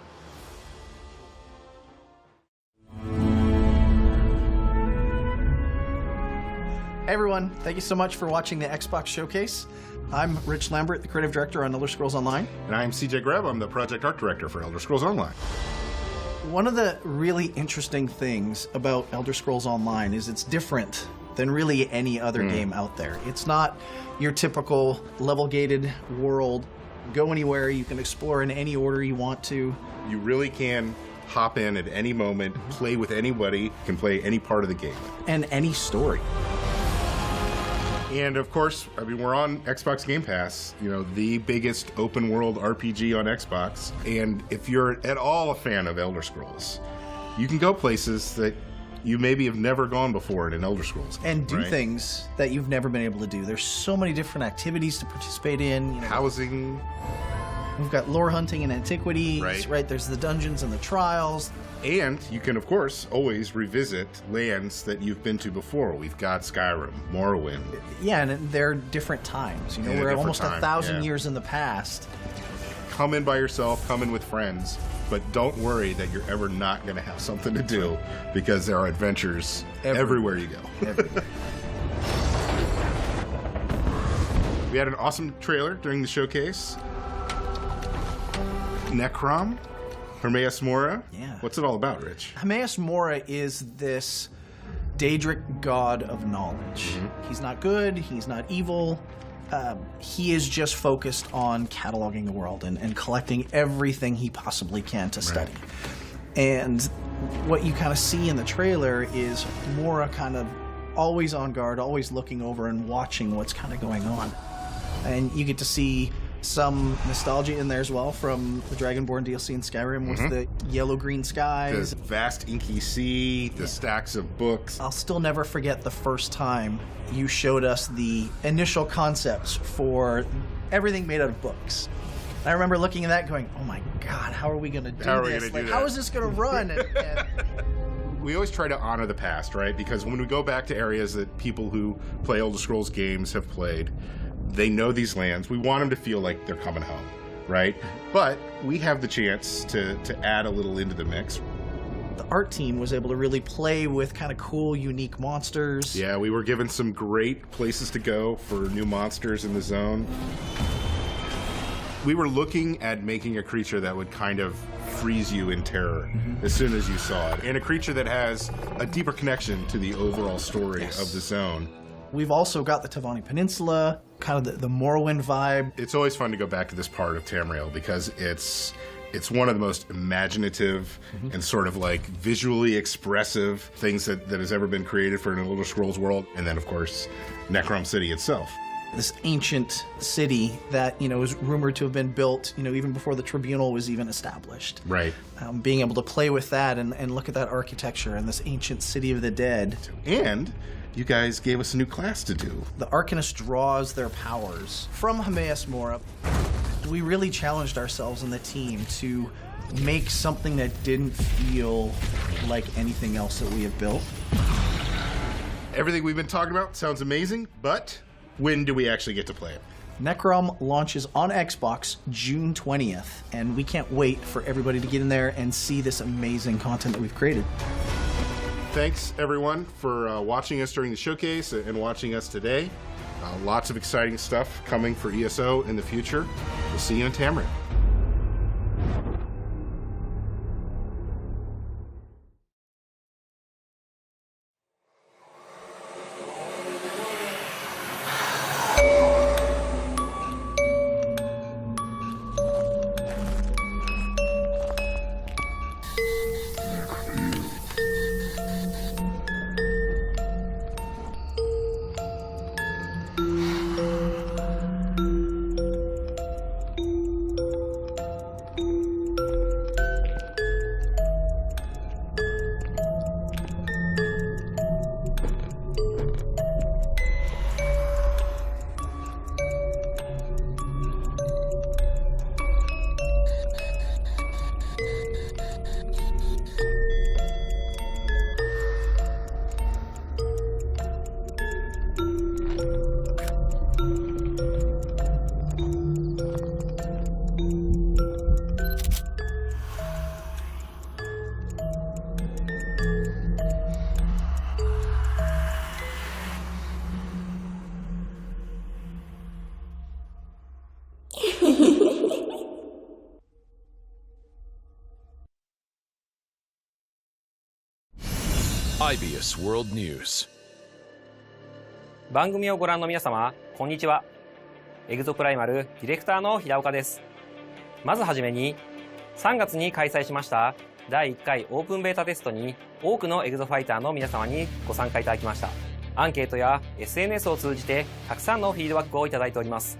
S5: Hey everyone, thank you so much for watching the Xbox Showcase. I'm Rich Lambert, the creative director on Elder Scrolls Online.
S22: And I'm CJ Greb, I'm the project art director for Elder Scrolls Online.
S5: One of the really interesting things about Elder Scrolls Online is it's different than really any other game out there. It's not your typical level-gated world. Go anywhere, you can explore in any order you want to.
S22: You really can hop in at any moment, play with anybody, can play any part of the game.
S5: And any story.
S22: And of course, I mean, we're on Xbox Game Pass, you know, the biggest open world RPG on Xbox. And if you're at all a fan of Elder Scrolls, you can go places that you maybe have never gone before in an Elder Scrolls game,
S5: and do things that you've never been able to do. There's so many different activities to participate in. You know,
S22: housing.
S5: We've got lore hunting and antiquities, right? There's the dungeons and the trials.
S22: And you can, of course, always revisit lands that you've been to before. We've got Skyrim, Morrowind.
S5: Yeah, and they're different times. You know, we're almost 1,000 years in the past.
S22: Come in by yourself, come in with friends, but don't worry that you're ever not going to have something to do, because there are adventures everywhere you go. We had an awesome trailer during the showcase. Necrom, Hermaeus Mora.
S5: Yeah.
S22: What's it all about, Rich?
S5: Hermaeus Mora is this Daedric god of knowledge. He's not good, he's not evil. He is just focused on cataloging the world and collecting everything he possibly can to study. And what you kind of see in the trailer is Mora kind of always on guard, always looking over and watching what's kind of going on. And you get to see some nostalgia in there as well from the Dragonborn DLC in Skyrim with the yellow-green skies.
S22: The vast inky sea, the stacks of books.
S5: I'll still never forget the first time you showed us the initial concepts for everything made out of books. And I remember looking at that going, oh my god, how are we going to do this? How is this going to run? And
S22: We always try to honor the past, right? Because when we go back to areas that people who play Elder Scrolls games have played, they know these lands. We want them to feel like they're coming home, right? But we have the chance to add a little into the mix.
S5: The art team was able to really play with kind of cool, unique monsters.
S22: Yeah, we were given some great places to go for new monsters in the zone. We were looking at making a creature that would kind of freeze you in terror as soon as you saw it, and a creature that has a deeper connection to the overall story of the zone.
S5: We've also got the Tavani Peninsula, kind of the Morrowind vibe.
S22: It's always fun to go back to this part of Tamriel because it's one of the most imaginative and sort of like visually expressive things that has ever been created for an Elder Scrolls world. And then, of course, Necrom City itself.
S5: This ancient city that, is rumored to have been built, even before the Tribunal was even established.
S22: Right.
S5: Being able to play with that and look at that architecture and this ancient city of the dead.
S22: And you guys gave us a new class to do.
S5: The Arcanist draws their powers from Hermaeus Mora. We really challenged ourselves and the team to make something that didn't feel like anything else that we have built.
S22: Everything we've been talking about sounds amazing, but when do we actually get to play it?
S5: Necrom launches on Xbox June 20th, and we can't wait for everybody to get in there and see this amazing content that we've created.
S22: Thanks, everyone, for watching us during the showcase and watching us today. Lots of exciting stuff coming for ESO in the future. We'll see you in Tamriel.
S2: IBS World News
S7: 番組をご覧の皆様、こんにちは。エグゾプライマルディレクターの平岡です。まずはじめに、3月に開催しました第1回オープンベータテストに多くのエグゾファイターの皆様にご参加いただきました。アンケートや SNS を通じてたくさんのフィードバックをいただいております。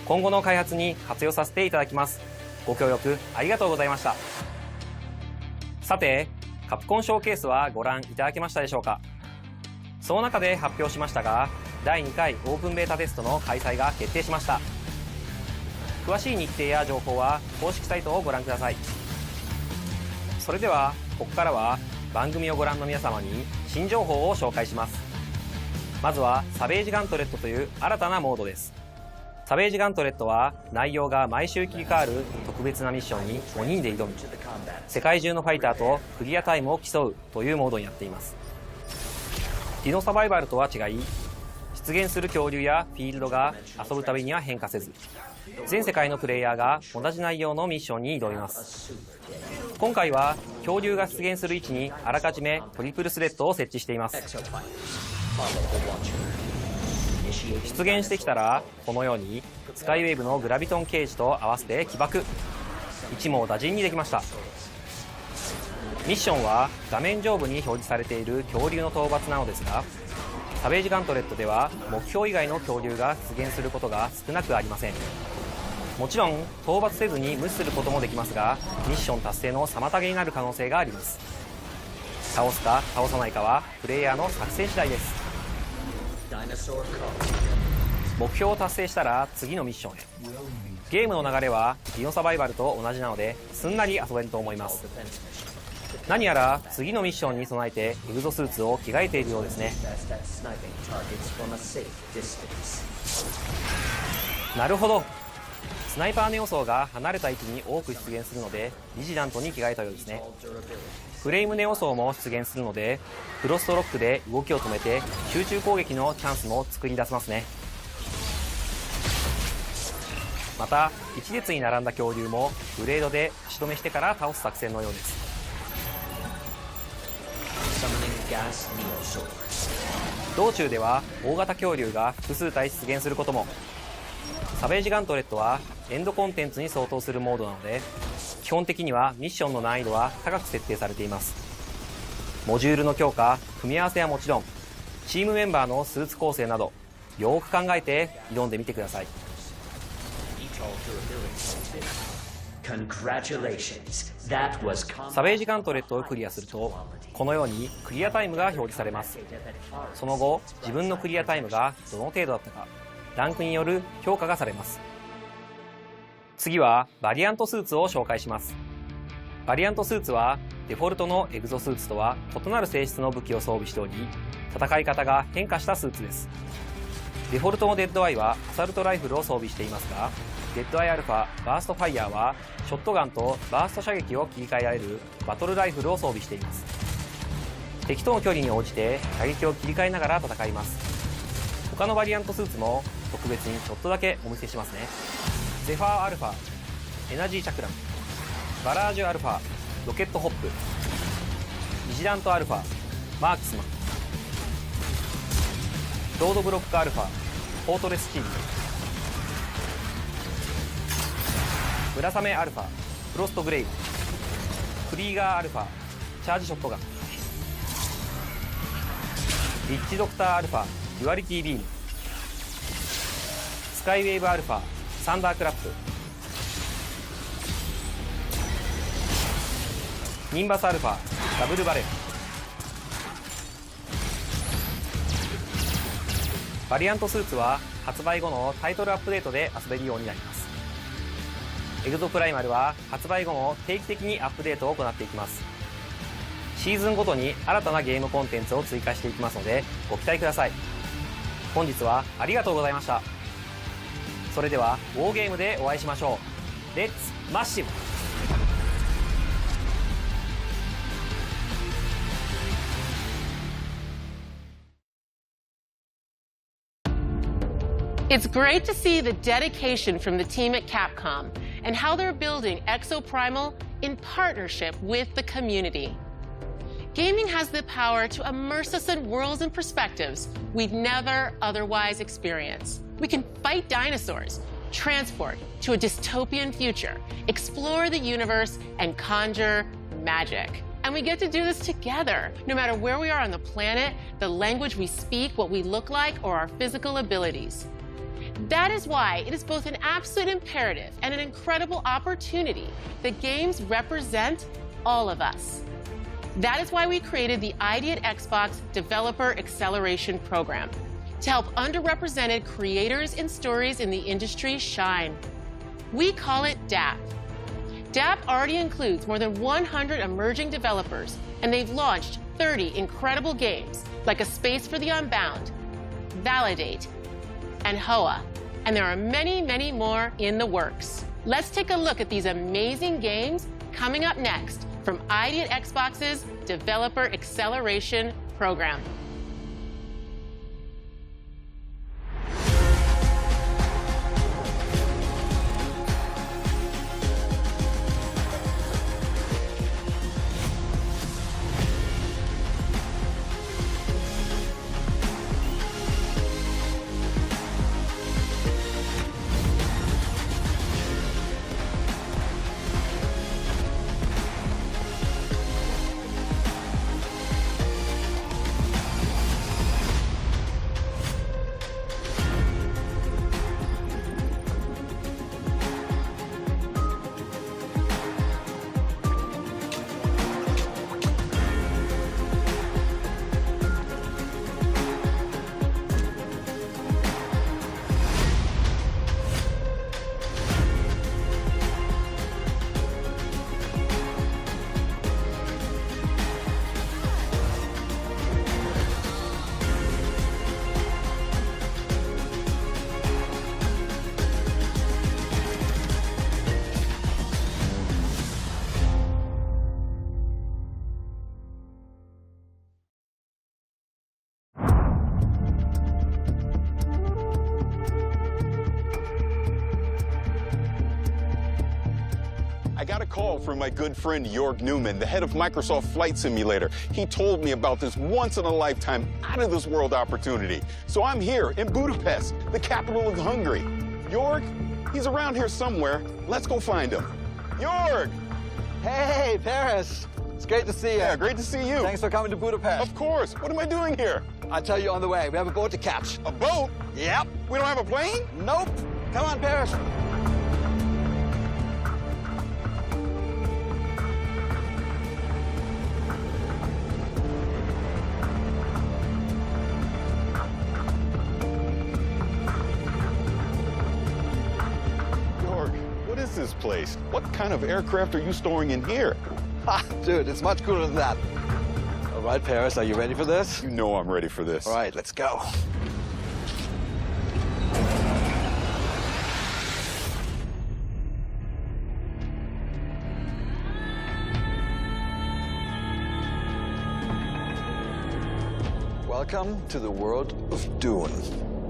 S7: 今後の開発に活用させていただきます。ご協力ありがとうございました。さて、カプコンショーケースはご覧いただけましたでしょうか。その中で発表しましたが、第2回オープンベータテストの開催が決定しました。詳しい日程や情報は公式サイトをご覧ください。それではここからは番組をご覧の皆様に新情報を紹介します。まずはサベージガントレットという新たなモードです。サベージガントレットは内容が毎週切り替わる特別なミッションに5人で挑む、世界中のファイターとクリアタイムを競うというモードになっています。ディノサバイバルとは違い、出現する恐竜やフィールドが遊ぶたびには変化せず、全世界のプレイヤーが同じ内容のミッションに挑みます。今回は恐竜が出現する位置にあらかじめトリプルスレッドを設置しています。出現してきたらこのようにスカイウェーブのグラビトンケージと合わせて起爆、一網打尽にできました。ミッションは画面上部に表示されている恐竜の討伐なのですが、サベージガントレットでは目標以外の恐竜が出現することが少なくありません。もちろん討伐せずに無視することもできますが、ミッション達成の妨げになる可能性があります。倒すか倒さないかはプレイヤーの作戦次第です。目標を達成したら次のミッションへ。ゲームの流れはディノサバイバルと同じなのですんなり遊べると思います。何やら次のミッションに備えてエグゾスーツを着替えているようですね。なるほど。スナイパーネオ層が離れた位置に多く出現するのでビジラントに着替えたようですね。フレームネオ層も出現するのでフロストロックで動きを止めて集中攻撃のチャンスも作り出せますね。また一列に並んだ恐竜もブレードで足止めしてから倒す作戦のようです。道中では大型恐竜が複数体出現することも。サベージガントレットはエンドコンテンツに相当するモードなので基本的にはミッションの難易度は高く設定されています。モジュールの強化、組み合わせはもちろんチームメンバーのスーツ構成などよーく考えて挑んでみてください。サベージガントレットをクリアするとこのようにクリアタイムが表示されます。その後自分のクリアタイムがどの程度だったかランクによる評価がされます。次はバリアントスーツを紹介します。バリアントスーツはデフォルトのエグゾスーツとは異なる性質の武器を装備しており戦い方が変化したスーツです。デフォルトのデッドアイはアサルトライフルを装備していますがデッドアイアルファバーストファイヤーはショットガンとバースト射撃を切り替えられるバトルライフルを装備しています。敵との距離に応じて射撃を切り替えながら戦います。他のバリアントスーツも特別にちょっとだけお見せしますね。ゼファーアルファエナジーチャクラム、バラージュアルファロケットホップ、ビジラントアルファマークスマン、ロードブロックアルファフォートレスシールド、村雨アルファフロストグレイブ、クリーガーアルファチャージショットガン、リッチドクターアルファデュアリティビーム、スカイウェーブアルファサンダークラップ、ニンバスアルファダブルバレル、バリアントスーツは発売後のタイトルアップデートで遊べるようになります。エグゾプライマルは発売後も定期的にアップデートを行っていきます。シーズンごとに新たなゲームコンテンツを追加していきますのでご期待ください。本日はありがとうございました。それではウォーゲームでお会いしましょう。レッツマッシブ。
S4: It's great to see the dedication from the team at Capcom and how they're building Exoprimal in partnership with the community. Gaming has the power to immerse us in worlds and perspectives we'd never otherwise experience. We can fight dinosaurs, transport to a dystopian future, explore the universe, and conjure magic. And we get to do this together, no matter where we are on the planet, the language we speak, what we look like, or our physical abilities. That is why it is both an absolute imperative and an incredible opportunity that games represent all of us. That is why we created the ID at Xbox Developer Acceleration Program to help underrepresented creators and stories in the industry shine. We call it DAP. DAP already includes more than 100 emerging developers, and they've launched 30 incredible games like A Space for the Unbound, Validate, and Hoa, and there are many, many more in the works. Let's take a look at these amazing games coming up next from ID at Xbox's Developer Acceleration Program.
S8: got a call from my good friend Jörg Newman, the head of Microsoft Flight Simulator. He told me about this once-in-a-lifetime, out-of-this-world opportunity. So I'm here in Budapest, the capital of Hungary. Jörg, he's around here somewhere. Let's go find him. Jörg!
S11: Hey, Paris! It's great to see you.
S8: Yeah, great to see you.
S11: Thanks for coming to Budapest.
S8: Of course. What am I doing here?
S11: I'll tell you on the way. We have a boat to catch.
S8: A boat?
S11: Yep.
S8: We don't have a plane?
S11: Nope. Come on, Paris.
S8: Jörg, what is this place? What kind of aircraft are you storing in here?
S11: Ha, dude, it's much cooler than that. All right, Paris, are you ready for this?
S8: You know I'm ready for this.
S11: All right, let's go. Welcome to the world of Dune.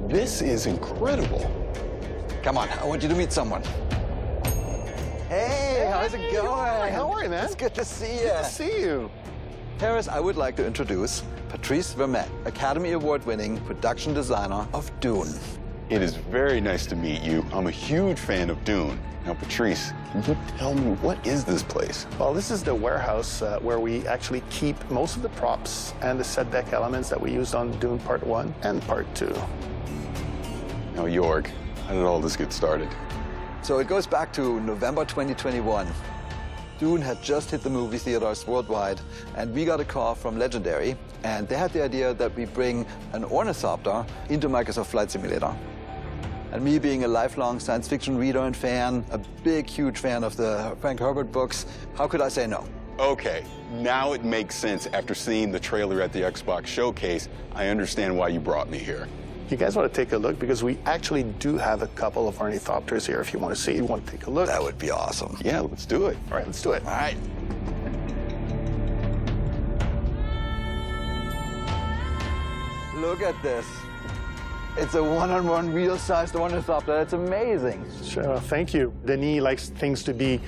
S8: This is incredible.
S11: Come on, I want you to meet someone. Hey, how's it going?
S8: How are you, man?
S11: It's good to see you.
S8: Good to see you.
S11: Paris, I would like to introduce Patrice Vermette, Academy Award-winning production designer of Dune.
S8: It is very nice to meet you. I'm a huge fan of Dune. Now, Patrice, can you tell me, what is this place?
S23: Well, this is the warehouse where we actually keep most of the props and the set deck elements that we used on Dune Part 1 and Part 2.
S8: Now, Jörg, how did all this get started?
S11: So it goes back to November 2021. Dune had just hit the movie theaters worldwide, and we got a call from Legendary, and they had the idea that we bring an ornithopter into Microsoft Flight Simulator. And me being a lifelong science fiction reader and fan, a big, huge fan of the Frank Herbert books, how could I say no?
S8: Okay, now it makes sense after seeing the trailer at the Xbox showcase. I understand why you brought me here.
S23: You guys want to take a look? Because we actually do have a couple of ornithopters here if you want to see. You want to take a look?
S11: That would be awesome.
S8: Yeah, let's do it.
S23: All right, let's do it.
S11: All right. Look at this. It's a one-on-one real-sized ornithopter. It's amazing.
S23: Sure, thank you. Denis likes things to be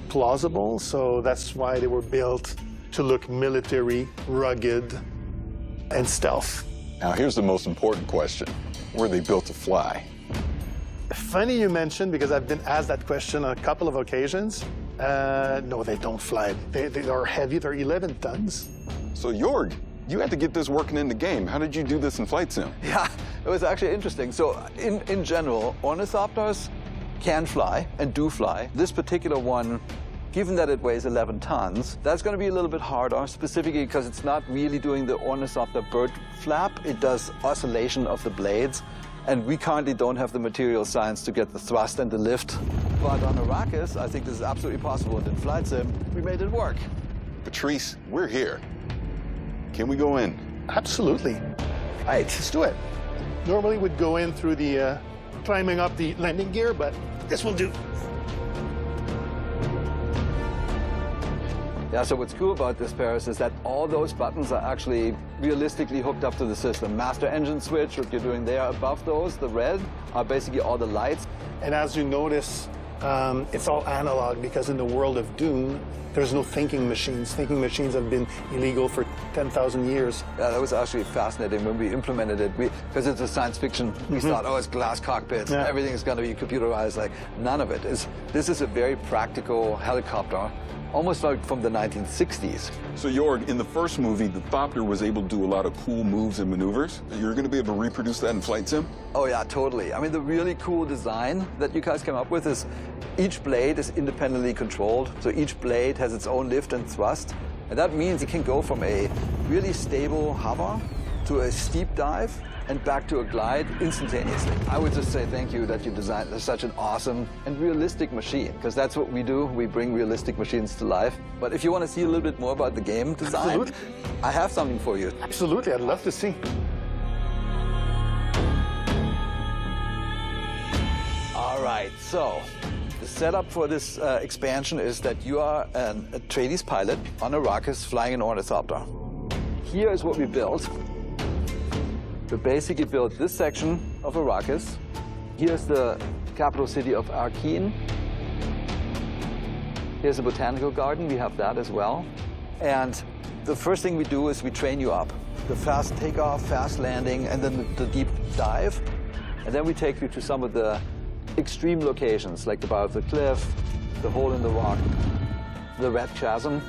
S23: plausible, so that's why they were built to look military, rugged, and stealth.
S8: Now, here's the most important question. Were they built to fly?
S23: Funny you mentioned, because I've been asked that question on a couple of occasions. No, they don't fly. They are heavy. They're 11 tons.
S8: So, Jörg, you had to get this working in the game. How did you do this in Flight Sim?
S11: Yeah, it was actually interesting. So, in general, ornithopters can fly and do fly. This particular one, given that it weighs 11 tons, that's going to be a little bit harder, specifically because it's not really doing the ornithopter bird flap. It does oscillation of the blades, and we currently don't have the material science to get the thrust and the lift. But on Arrakis, I think this is absolutely possible, and in Flight Sim, we made it work.
S8: Patrice, we're here. Can we go in?
S23: Absolutely.
S11: Right.
S23: Let's do it. Normally we'd go in through the climbing up the landing gear, but this will do.
S11: Yeah, so what's cool about this, Paris, is that all those buttons are actually realistically hooked up to the system. Master engine switch, what you're doing there above those, the red, are basically all the lights.
S23: And as you notice, it's all analog because in the world of Dune, there's no thinking machines. Thinking machines have been illegal for 10,000 years.
S11: Yeah, that was actually fascinating when we implemented it. Because it's a science fiction, we thought, oh, it's glass cockpits, everything is going to be computerized. Like, none of it is. This is a very practical helicopter, almost like from the 1960s.
S8: So, Jörg, in the first movie, the Thopter was able to do a lot of cool moves and maneuvers. You're going to be able to reproduce that in Flight Sim?
S11: Oh, yeah, totally. I mean, the really cool design that you guys came up with is each blade is independently controlled. So each blade has its own lift and thrust. And that means it can go from a really stable hover to a steep dive and back to a glide instantaneously. I would just say thank you that you designed such an awesome and realistic machine, because that's what we do. We bring realistic machines to life. But if you want to see a little bit more about the game design,
S23: Absolutely.
S11: I have something for you.
S23: Absolutely, I'd love to see.
S11: All right, so the setup for this expansion is that you are a Atreides pilot on Arrakis flying an ornithopter. Here is what we built. We basically built this section of Arrakis. Here's the capital city of Arkin. Here's a botanical garden, we have that as well. And the first thing we do is we train you up. The fast takeoff, fast landing, and then the deep dive. And then we take you to some of the extreme locations, like the bow of the cliff, the hole in the rock, the red chasm.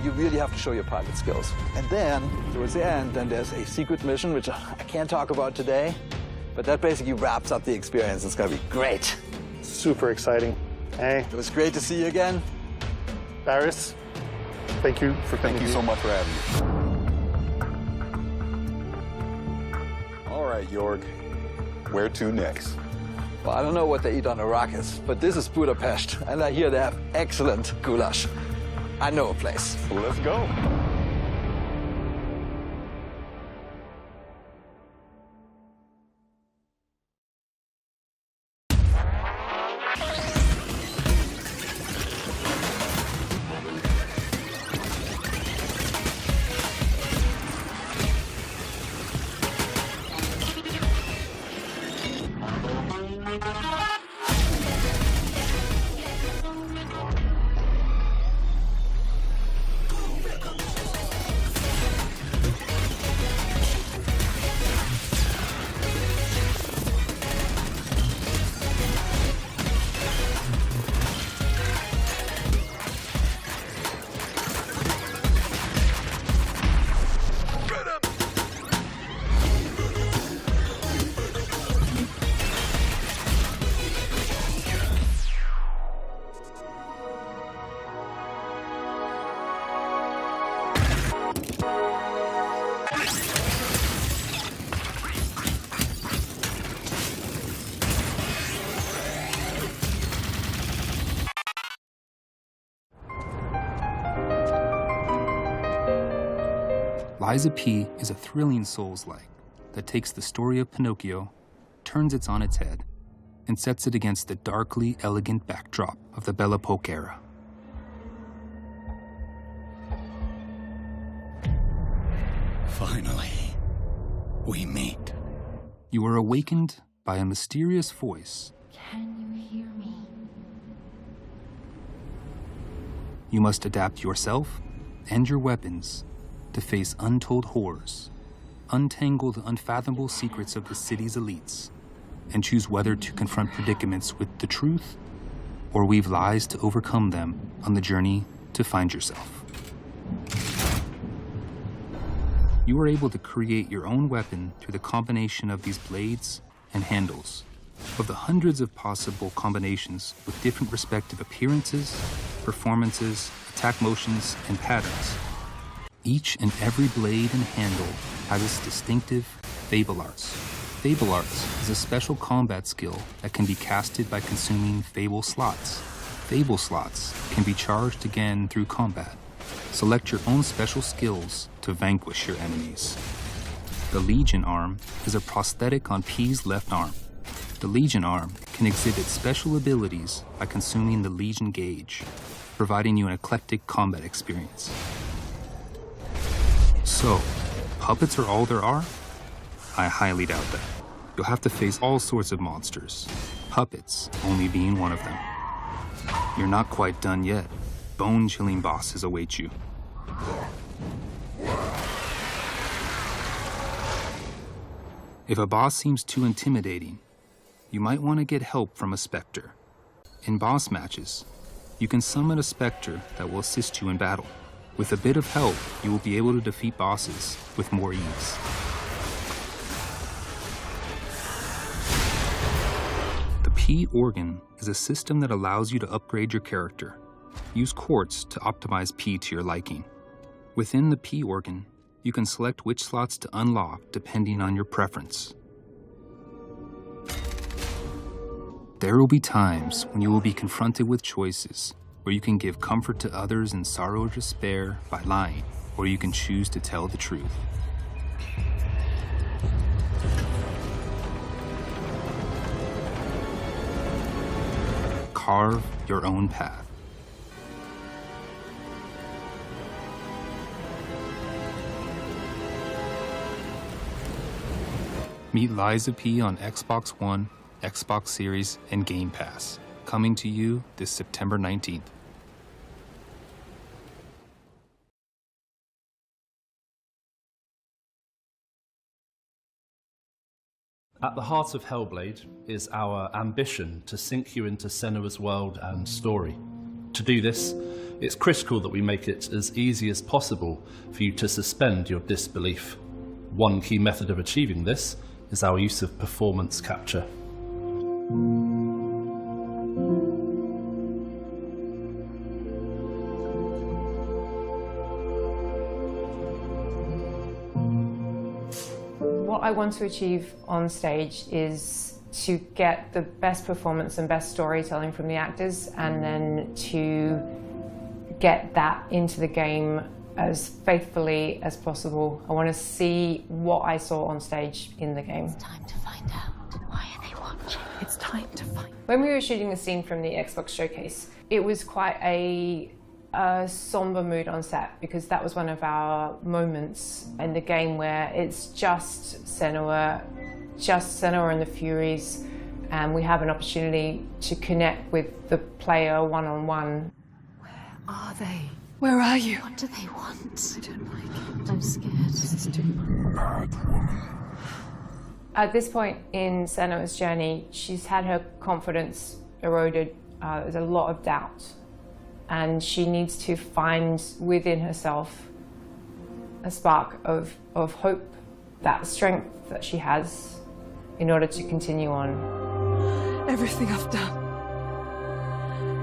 S11: You really have to show your pilot skills. And then, towards the end, then there's a secret mission, which I can't talk about today, but that basically wraps up the experience. It's gonna be great.
S23: Super exciting. Hey.
S11: It was great to see you again.
S23: Barris, thank you for coming.
S8: Thank you so much for having me. All right, Jorg, where to next?
S11: Well, I don't know what they eat on Arrakis, but this is Budapest, and I hear they have excellent goulash. I know a place.
S8: Well, let's go.
S12: Liza P. is a thrilling Souls-like that takes the story of Pinocchio, turns it on its head, and sets it against the darkly elegant backdrop of the Belle Epoque era.
S15: Finally, we meet.
S12: You are awakened by a mysterious voice.
S6: Can you hear me?
S12: You must adapt yourself and your weapons to face untold horrors, untangle the unfathomable secrets of the city's elites, and choose whether to confront predicaments with the truth or weave lies to overcome them on the journey to find yourself. You are able to create your own weapon through the combination of these blades and handles. Of the hundreds of possible combinations with different respective appearances, performances, attack motions, and patterns, each and every blade and handle has its distinctive Fable Arts. Fable Arts is a special combat skill that can be casted by consuming Fable slots. Fable slots can be charged again through combat. Select your own special skills to vanquish your enemies. The Legion Arm is a prosthetic on P's left arm. The Legion Arm can exhibit special abilities by consuming the Legion Gauge, providing you an eclectic combat experience. So, puppets are all there are? I highly doubt that. You'll have to face all sorts of monsters, puppets only being one of them. You're not quite done yet. Bone-chilling bosses await you. If a boss seems too intimidating, you might want to get help from a Spectre. In boss matches, you can summon a Spectre that will assist you in battle. With a bit of help, you will be able to defeat bosses with more ease. The P organ is a system that allows you to upgrade your character. Use quartz to optimize P to your liking. Within the P organ, you can select which slots to unlock depending on your preference. There will be times when you will be confronted with choices where you can give comfort to others in sorrow or despair by lying, or you can choose to tell the truth. Carve your own path. Meet Liza P on Xbox One, Xbox Series, and Game Pass. Coming to you this September 19th.
S16: At the heart of Hellblade is our ambition to sink you into Senua's world and story. To do this, it's critical that we make it as easy as possible for you to suspend your disbelief. One key method of achieving this is our use of performance capture.
S17: What I want to achieve on stage is to get the best performance and best storytelling from the actors, and then to get that into the game as faithfully as possible. I want to see what I saw on stage in the game.
S6: It's time to find out. Why are they watching? It's time to find.
S17: When we were shooting the scene from the Xbox showcase, it was quite a somber mood on set, because that was one of our moments in the game where it's just Senua and the Furies, and we have an opportunity to connect with the player one-on-one.
S6: Where are they? Where are you? What do they want? I don't like it. I'm scared. This is too much.
S17: At this point in Senua's journey, she's had her confidence eroded. There's a lot of doubt. And she needs to find within herself a spark of hope, that strength that she has, in order to continue on.
S6: Everything I've done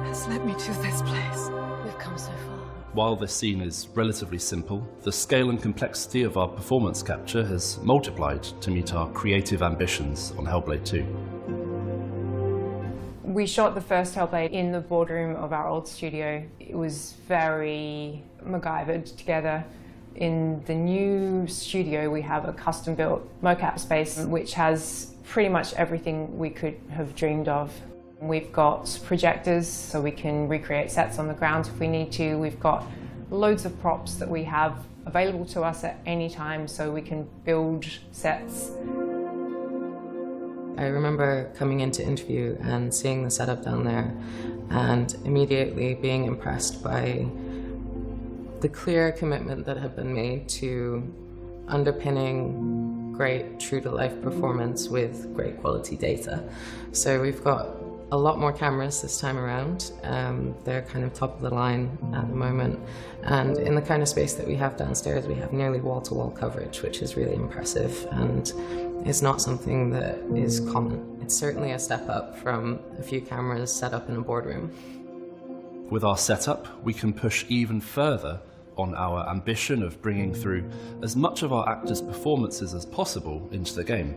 S6: has led me to this place. We've come so far.
S16: While this scene is relatively simple, the scale and complexity of our performance capture has multiplied to meet our creative ambitions on Hellblade 2.
S17: We shot the first Hellblade in the boardroom of our old studio. It was very MacGyvered together. In the new studio, we have a custom-built mocap space, which has pretty much everything we could have dreamed of. We've got projectors, so we can recreate sets on the ground if we need to. We've got loads of props that we have available to us at any time, so we can build sets.
S18: I remember coming in to interview and seeing the setup down there, and immediately being impressed by the clear commitment that had been made to underpinning great true-to-life performance with great quality data. So we've got a lot more cameras this time around. They're kind of top of the line at the moment. And in the kind of space that we have downstairs, we have nearly wall-to-wall coverage, which is really impressive. And it's not something that is common. It's certainly a step up from a few cameras set up in a boardroom.
S16: With our setup, we can push even further on our ambition of bringing through as much of our actors' performances as possible into the game,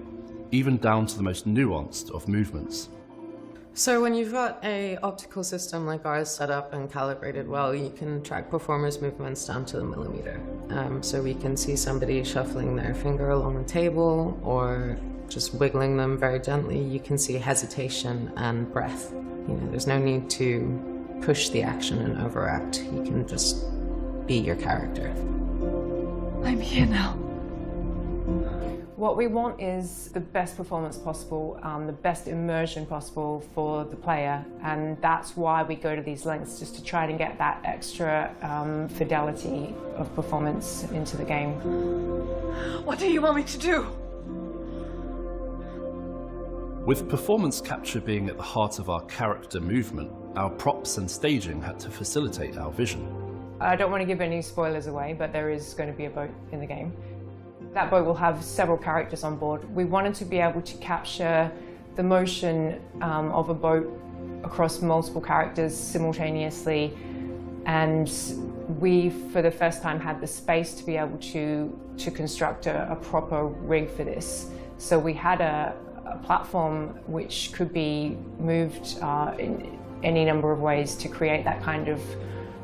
S16: even down to the most nuanced of movements.
S18: So when you've got an optical system like ours set up and calibrated well, you can track performers' movements down to the millimeter. So we can see somebody shuffling their finger along the table or just wiggling them very gently. You can see hesitation and breath. You know, there's no need to push the action and overact. You can just be your character.
S6: I'm here now.
S17: What we want is the best performance possible, the best immersion possible for the player, and that's why we go to these lengths, just to try and get that extra fidelity of performance into the game.
S6: What do you want me to do?
S16: With performance capture being at the heart of our character movement, our props and staging had to facilitate our vision.
S17: I don't want to give any spoilers away, but there is going to be a boat in the game. That boat will have several characters on board. We wanted to be able to capture the motion of a boat across multiple characters simultaneously, and we, for the first time, had the space to be able to construct a proper rig for this. So we had a platform which could be moved in any number of ways to create that kind of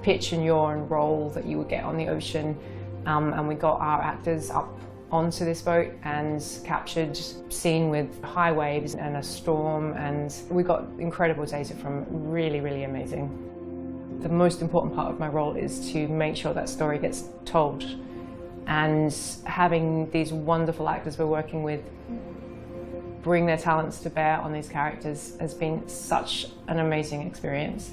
S17: pitch and yaw and roll that you would get on the ocean. And we got our actors up onto this boat and captured scene with high waves and a storm, and we got incredible data from it. Really, really amazing. The most important part of my role is to make sure that story gets told, and having these wonderful actors we're working with bring their talents to bear on these characters has been such an amazing experience.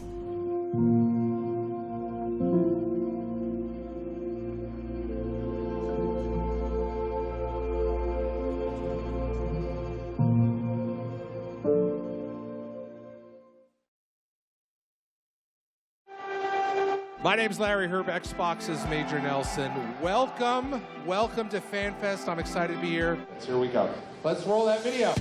S9: My name's Larry Herb, Xbox's Major Nelson. Welcome to FanFest. I'm excited to be here. Here we go. Let's roll that video.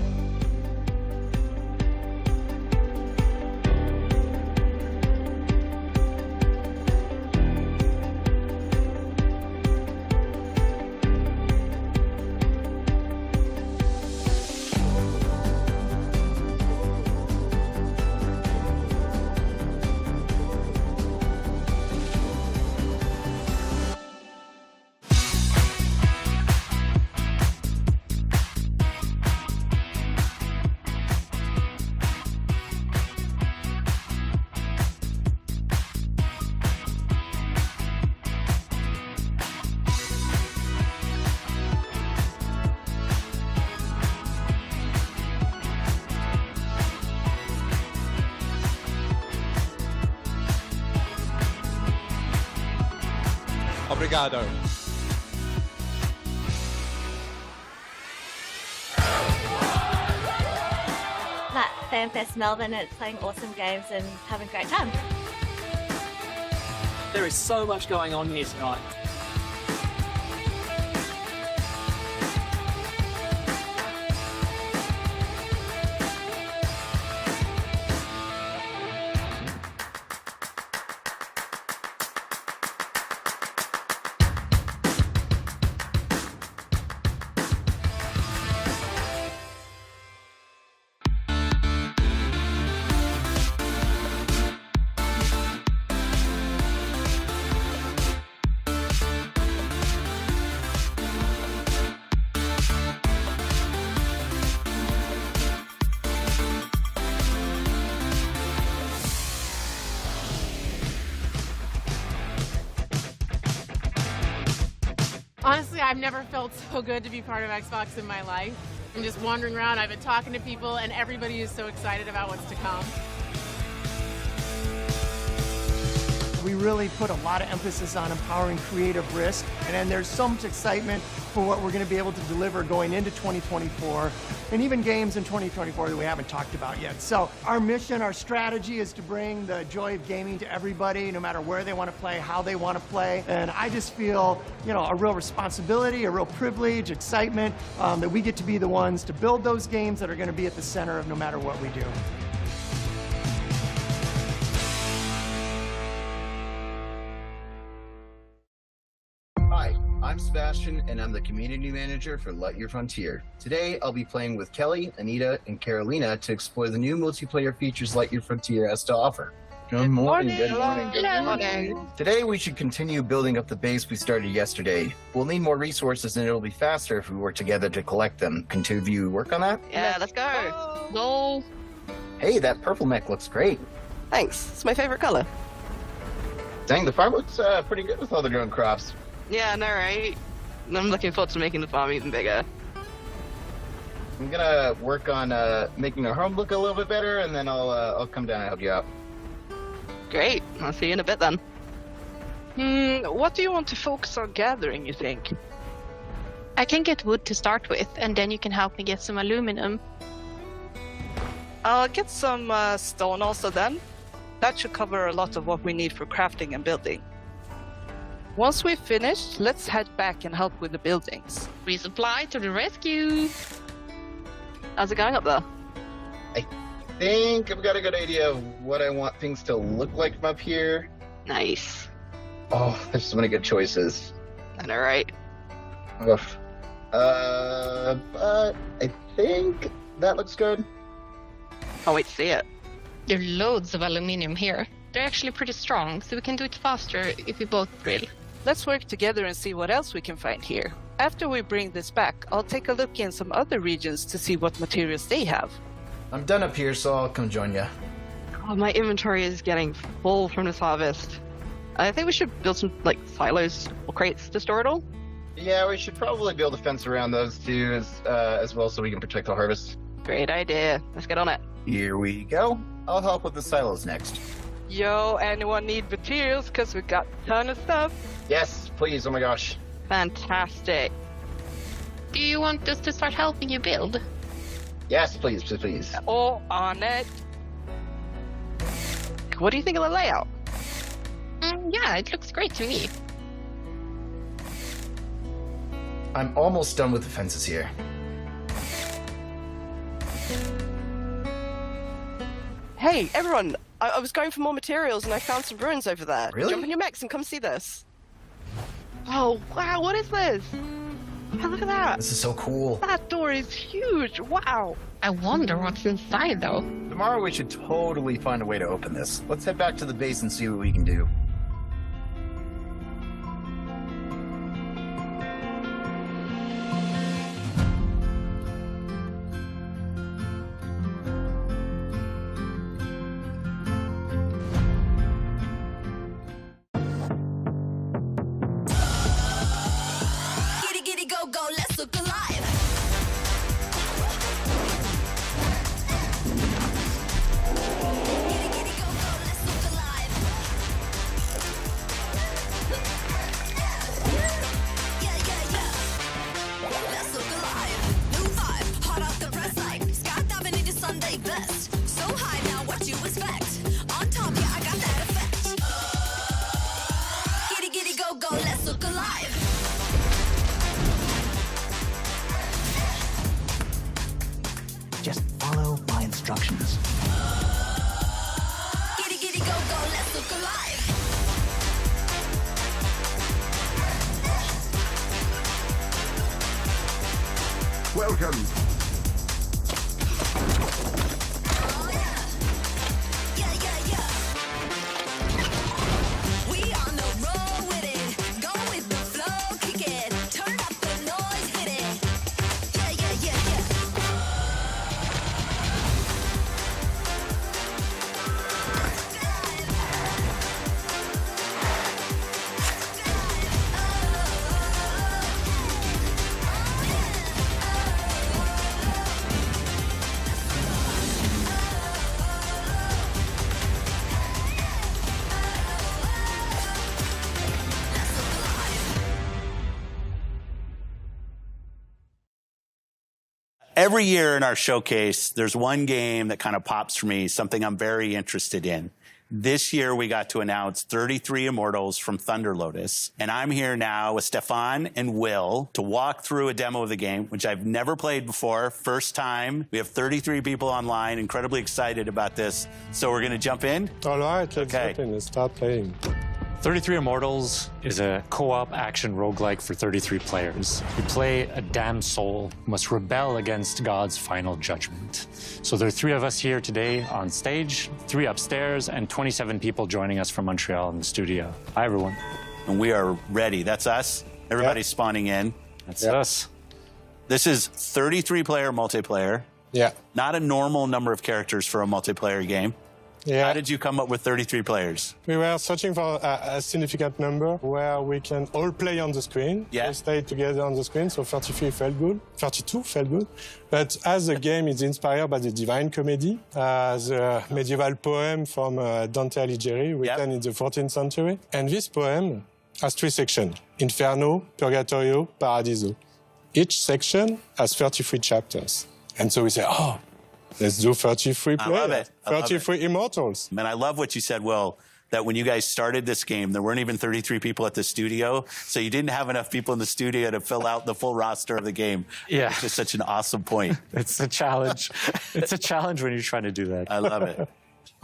S9: Obrigado.
S13: At FanFest Melbourne, it's playing awesome games and having a great time.
S14: There is so much going on here tonight.
S4: Honestly, I've never felt so good to be part of Xbox in my life. I'm just wandering around, I've been talking to people, and everybody is so excited about what's to come.
S24: We really put a lot of emphasis on empowering creative risk, and then there's so much excitement for what we're going to be able to deliver going into 2024, and even games in 2024 that we haven't talked about yet. So our mission, our strategy is to bring the joy of gaming to everybody, no matter where they want to play, how they want to play, and I just feel, you know, a real responsibility, a real privilege, excitement, that we get to be the ones to build those games that are going to be at the center of no matter what we do.
S25: Hi, I'm Sebastian, and I'm the Community Manager for Lightyear Frontier. Today, I'll be playing with Kelly, Anita, and Carolina to explore the new multiplayer features Lightyear Frontier has to offer. Good morning, good morning, good morning. Today, we should continue building up the base we started yesterday. We'll need more resources, and it'll be faster if we work together to collect them. Can two of you work on that?
S26: Yeah, let's go. Go.
S25: Hey, that purple mech looks great.
S26: Thanks. It's my favorite color.
S25: Dang, the farm looks pretty good with all the grown crops.
S26: Yeah, I know, right? I'm looking forward to making the farm even bigger.
S25: I'm gonna work on making our home look a little bit better, and then I'll come down and help you out.
S26: Great. I'll see you in a bit then.
S27: What do you want to focus on gathering, you think?
S28: I can get wood to start with, and then you can help me get some aluminum.
S27: I'll get some stone also then. That should cover a lot of what we need for crafting and building. Once we've finished, let's head back and help with the buildings.
S28: Resupply to the rescue!
S26: How's it going up there?
S25: I think I've got a good idea of what I want things to look like from up here.
S26: Nice.
S25: Oh, there's so many good choices.
S26: I know, right?
S25: Oof. But I think that looks good.
S26: Can't wait to see it.
S28: There are loads of aluminium here. They're actually pretty strong, so we can do it faster if we both drill.
S27: Let's work together and see what else we can find here. After we bring this back, I'll take a look in some other regions to see what materials they have.
S25: I'm done up here, so I'll come join you.
S26: Oh, my inventory is getting full from this harvest. I think we should build some, silos or crates to store it all.
S25: Yeah, we should probably build a fence around those two as well so we can protect the harvest.
S26: Great idea. Let's get on it.
S25: Here we go. I'll help with the silos next.
S27: Yo, anyone need materials? Because we got a ton of stuff.
S25: Yes, please. Oh my gosh.
S26: Fantastic.
S28: Do you want us to start helping you build?
S25: Yes, please, please, please.
S27: All on it.
S26: What do you think of the layout?
S28: Yeah, it looks great to me.
S1: I'm almost done with the fences here.
S27: Hey, everyone! I was going for more materials and I found some ruins over there.
S1: Really?
S27: Jump in your mechs and come see this. Oh, wow, what is this? Oh, look at that.
S1: This is so cool.
S27: That door is huge. Wow.
S28: I wonder what's inside, though.
S1: Tomorrow we should totally find a way to open this. Let's head back to the base and see what we can do.
S15: Just follow my instructions.
S8: Welcome.
S3: Every year in our showcase, there's one game that kind of pops for me, something I'm very interested in. This year, we got to announce 33 Immortals from Thunder Lotus. And I'm here now with Stefan and Will to walk through a demo of the game, which I've never played before. First time. We have 33 people online, incredibly excited about this. So we're going to jump in?
S5: All right, let's jump in and start playing.
S10: 33 Immortals is a co-op action roguelike for 33 players. You play a damned soul who must rebel against God's final judgment. So there are 3 of us here today on stage, 3 upstairs, and 27 people joining us from Montreal in the studio. Hi, everyone.
S3: And we are ready. That's us. Everybody's spawning in.
S10: That's us.
S3: This is 33-player multiplayer.
S5: Yeah.
S3: Not a normal number of characters for a multiplayer game.
S5: Yeah.
S3: How did you come up with 33 players?
S5: We were searching for a significant number where we can all play on the screen.
S3: Yeah.
S5: We stay together on the screen, so 33 felt good. 32 felt good. But as the game is inspired by the Divine Comedy, the medieval poem from Dante Alighieri, written in the 14th century. And this poem has 3 sections: Inferno, Purgatorio, Paradiso. Each section has 33 chapters. And so we say, oh, let's do 33 players.
S3: I love it.
S5: 33 Immortals.
S3: And I love what you said, Will, that when you guys started this game, there weren't even 33 people at the studio. So you didn't have enough people in the studio to fill out the full roster of the game.
S10: Yeah.
S3: It's just such an awesome point.
S10: It's a challenge. It's a challenge when you're trying to do that.
S3: I love it.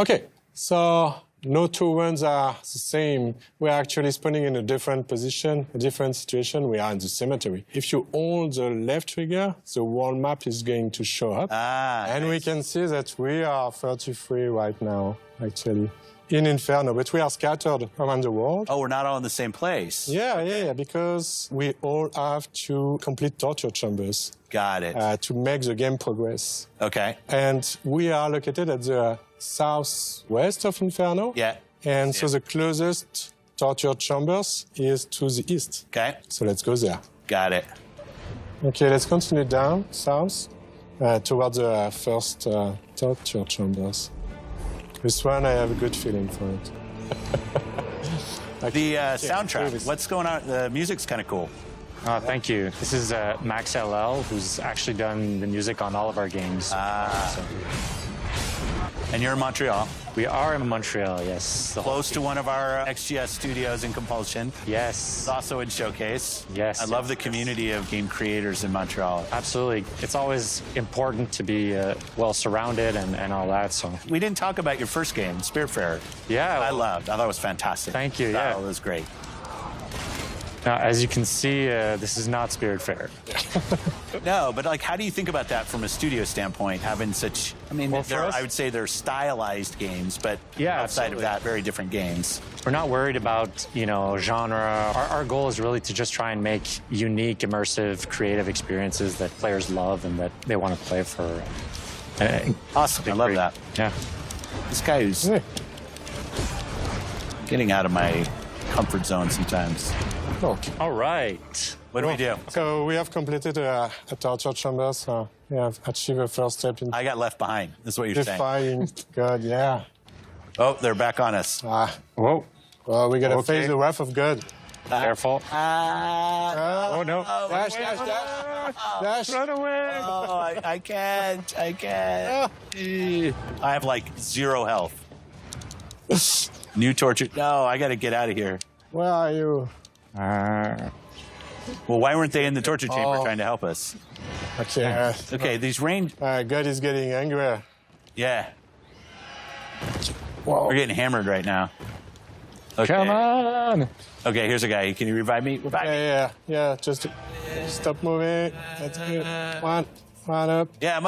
S5: Okay, so no 2 runs are the same. We're actually spawning in a different position, a different situation. We are in the cemetery. If you hold the left trigger, the world map is going to show up. And we can see that we are 33 right now, actually, in Inferno, but we are scattered around the world.
S3: Oh, we're not all in the same place.
S5: Yeah, because we all have to complete torture chambers.
S3: Got it.
S5: To make the game progress.
S3: Okay.
S5: And we are located at the southwest of Inferno.
S3: Yeah.
S5: And so the closest torture chambers is to the east.
S3: Okay.
S5: So let's go there.
S3: Got it.
S5: Okay, let's continue down south towards the first torture chambers. This one, I have a good feeling for it.
S3: The soundtrack, what's going on? The music's kind of cool.
S10: Thank you. This is Max LL, who's actually done the music on all of our games.
S3: And you're in Montreal.
S10: We are in Montreal, yes.
S3: Close to one of our XGS studios in Compulsion.
S10: Yes.
S3: It's also in Showcase.
S10: Yes.
S3: I love the community of game creators in Montreal.
S10: Absolutely. It's always important to be well surrounded and all that. So
S3: we didn't talk about your first game, Spiritfarer.
S10: Yeah.
S3: I thought it was fantastic.
S10: Thank you. Yeah.
S3: It was great.
S10: Now, as you can see, this is not Spiritfarer.
S3: No, but like, how do you think about that from a studio standpoint, having such, I mean, I would say they're stylized games, but outside of that, very different games.
S10: We're not worried about, genre. Our goal is really to just try and make unique, immersive, creative experiences that players love and that they want to play for.
S3: Awesome. I love that.
S10: Yeah.
S3: This guy who's getting out of my comfort zone sometimes.
S5: Okay.
S10: All right.
S3: What do we do?
S5: So we have completed a torture chamber, so we have achieved a first step in...
S3: I got left behind, is what you're saying.
S5: Defying God, yeah.
S3: Oh, they're back on us.
S10: Whoa.
S5: Well, we got to face the wrath of God.
S10: Careful.
S5: Oh,
S10: no.
S5: Dash. Dash.
S10: Run away.
S3: Oh, I can't. I have like 0 health. New torture. No, I got to get out of here.
S5: Where are you?
S3: Well, why weren't they in the torture chamber trying to help us?
S5: Okay.
S3: Okay, these range...
S5: God is getting angry.
S3: Yeah.
S5: Whoa.
S3: We're getting hammered right now. Okay.
S10: Come on.
S3: Okay, here's a guy. Can you revive me?
S5: Yeah. Just stop moving. That's good. One up.
S3: Yeah, I'm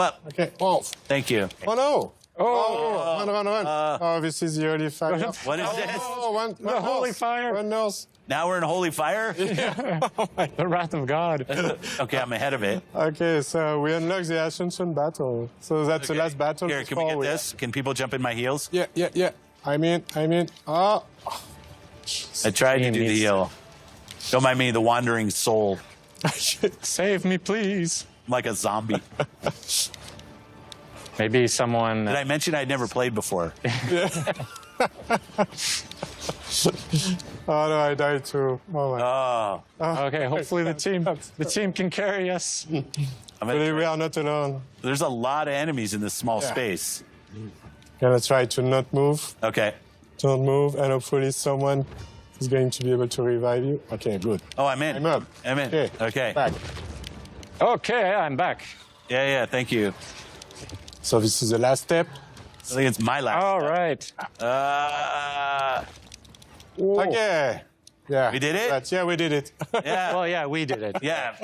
S3: up.
S5: Okay. Oh.
S3: Thank you.
S5: Oh, no. Run. This is the holy fire.
S3: What is this?
S5: One
S10: holy fire.
S5: One nose.
S3: Now we're in holy fire?
S10: The wrath of God.
S3: Okay, I'm ahead of it.
S5: Okay, so we unlock the Ascension battle. So that's the last battle.
S3: Here, can we get this? Can people jump in my heels?
S5: Yeah. I'm in. Oh.
S3: I tried to do the heal. Don't mind me, the wandering soul.
S10: Save me, please.
S3: I'm like a zombie.
S10: Maybe someone...
S3: Did I mention I'd never played before?
S5: Oh, no, I died too. Oh, my.
S10: Okay, hopefully the team can carry us.
S5: We are not alone.
S3: There's a lot of enemies in this small space.
S5: Gonna try to not move.
S3: Okay.
S5: Don't move, and hopefully someone is going to be able to revive you. Okay, good.
S3: Oh, I'm in.
S5: I'm up.
S3: I'm in. Okay.
S5: Back.
S10: Okay, I'm back.
S3: Yeah, thank you.
S5: So this is the last step.
S3: I think it's my last
S10: All
S3: step.
S10: right.
S5: Okay. Yeah.
S3: We did it?
S5: We did it.
S3: Yeah.
S10: Well, yeah, we did it.
S3: Yeah.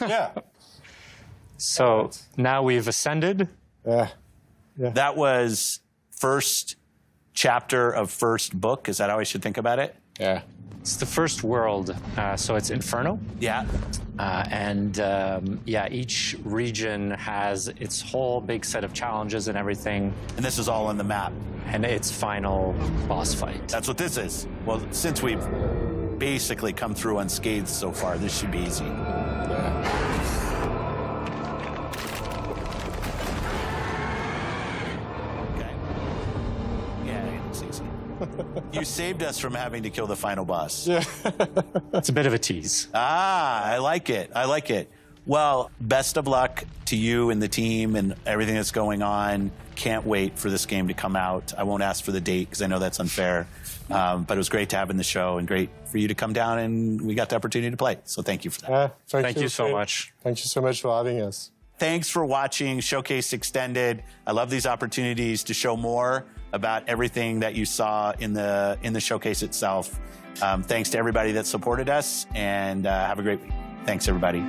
S5: Yeah.
S10: So now we've ascended.
S5: Yeah.
S3: That was first chapter of first book. Is that how I should think about it?
S5: Yeah.
S10: It's the first world, so it's Inferno.
S3: Yeah.
S10: Each region has its whole big set of challenges and everything.
S3: And this is all on the map.
S10: And its final boss fight.
S3: That's what this is. Well, since we've basically come through unscathed so far, this should be easy. You saved us from having to kill the final boss.
S5: Yeah.
S10: It's a bit of a tease.
S3: I like it. Well, best of luck to you and the team and everything that's going on. Can't wait for this game to come out. I won't ask for the date because I know that's unfair. But it was great to have in the show and great for you to come down and we got the opportunity to play. So thank you for that.
S10: Thank you so much.
S5: Thank you so much for having us.
S3: Thanks for watching Showcase Extended. I love these opportunities to show more about everything that you saw in the showcase itself. Thanks to everybody that supported us and have a great week. Thanks, everybody.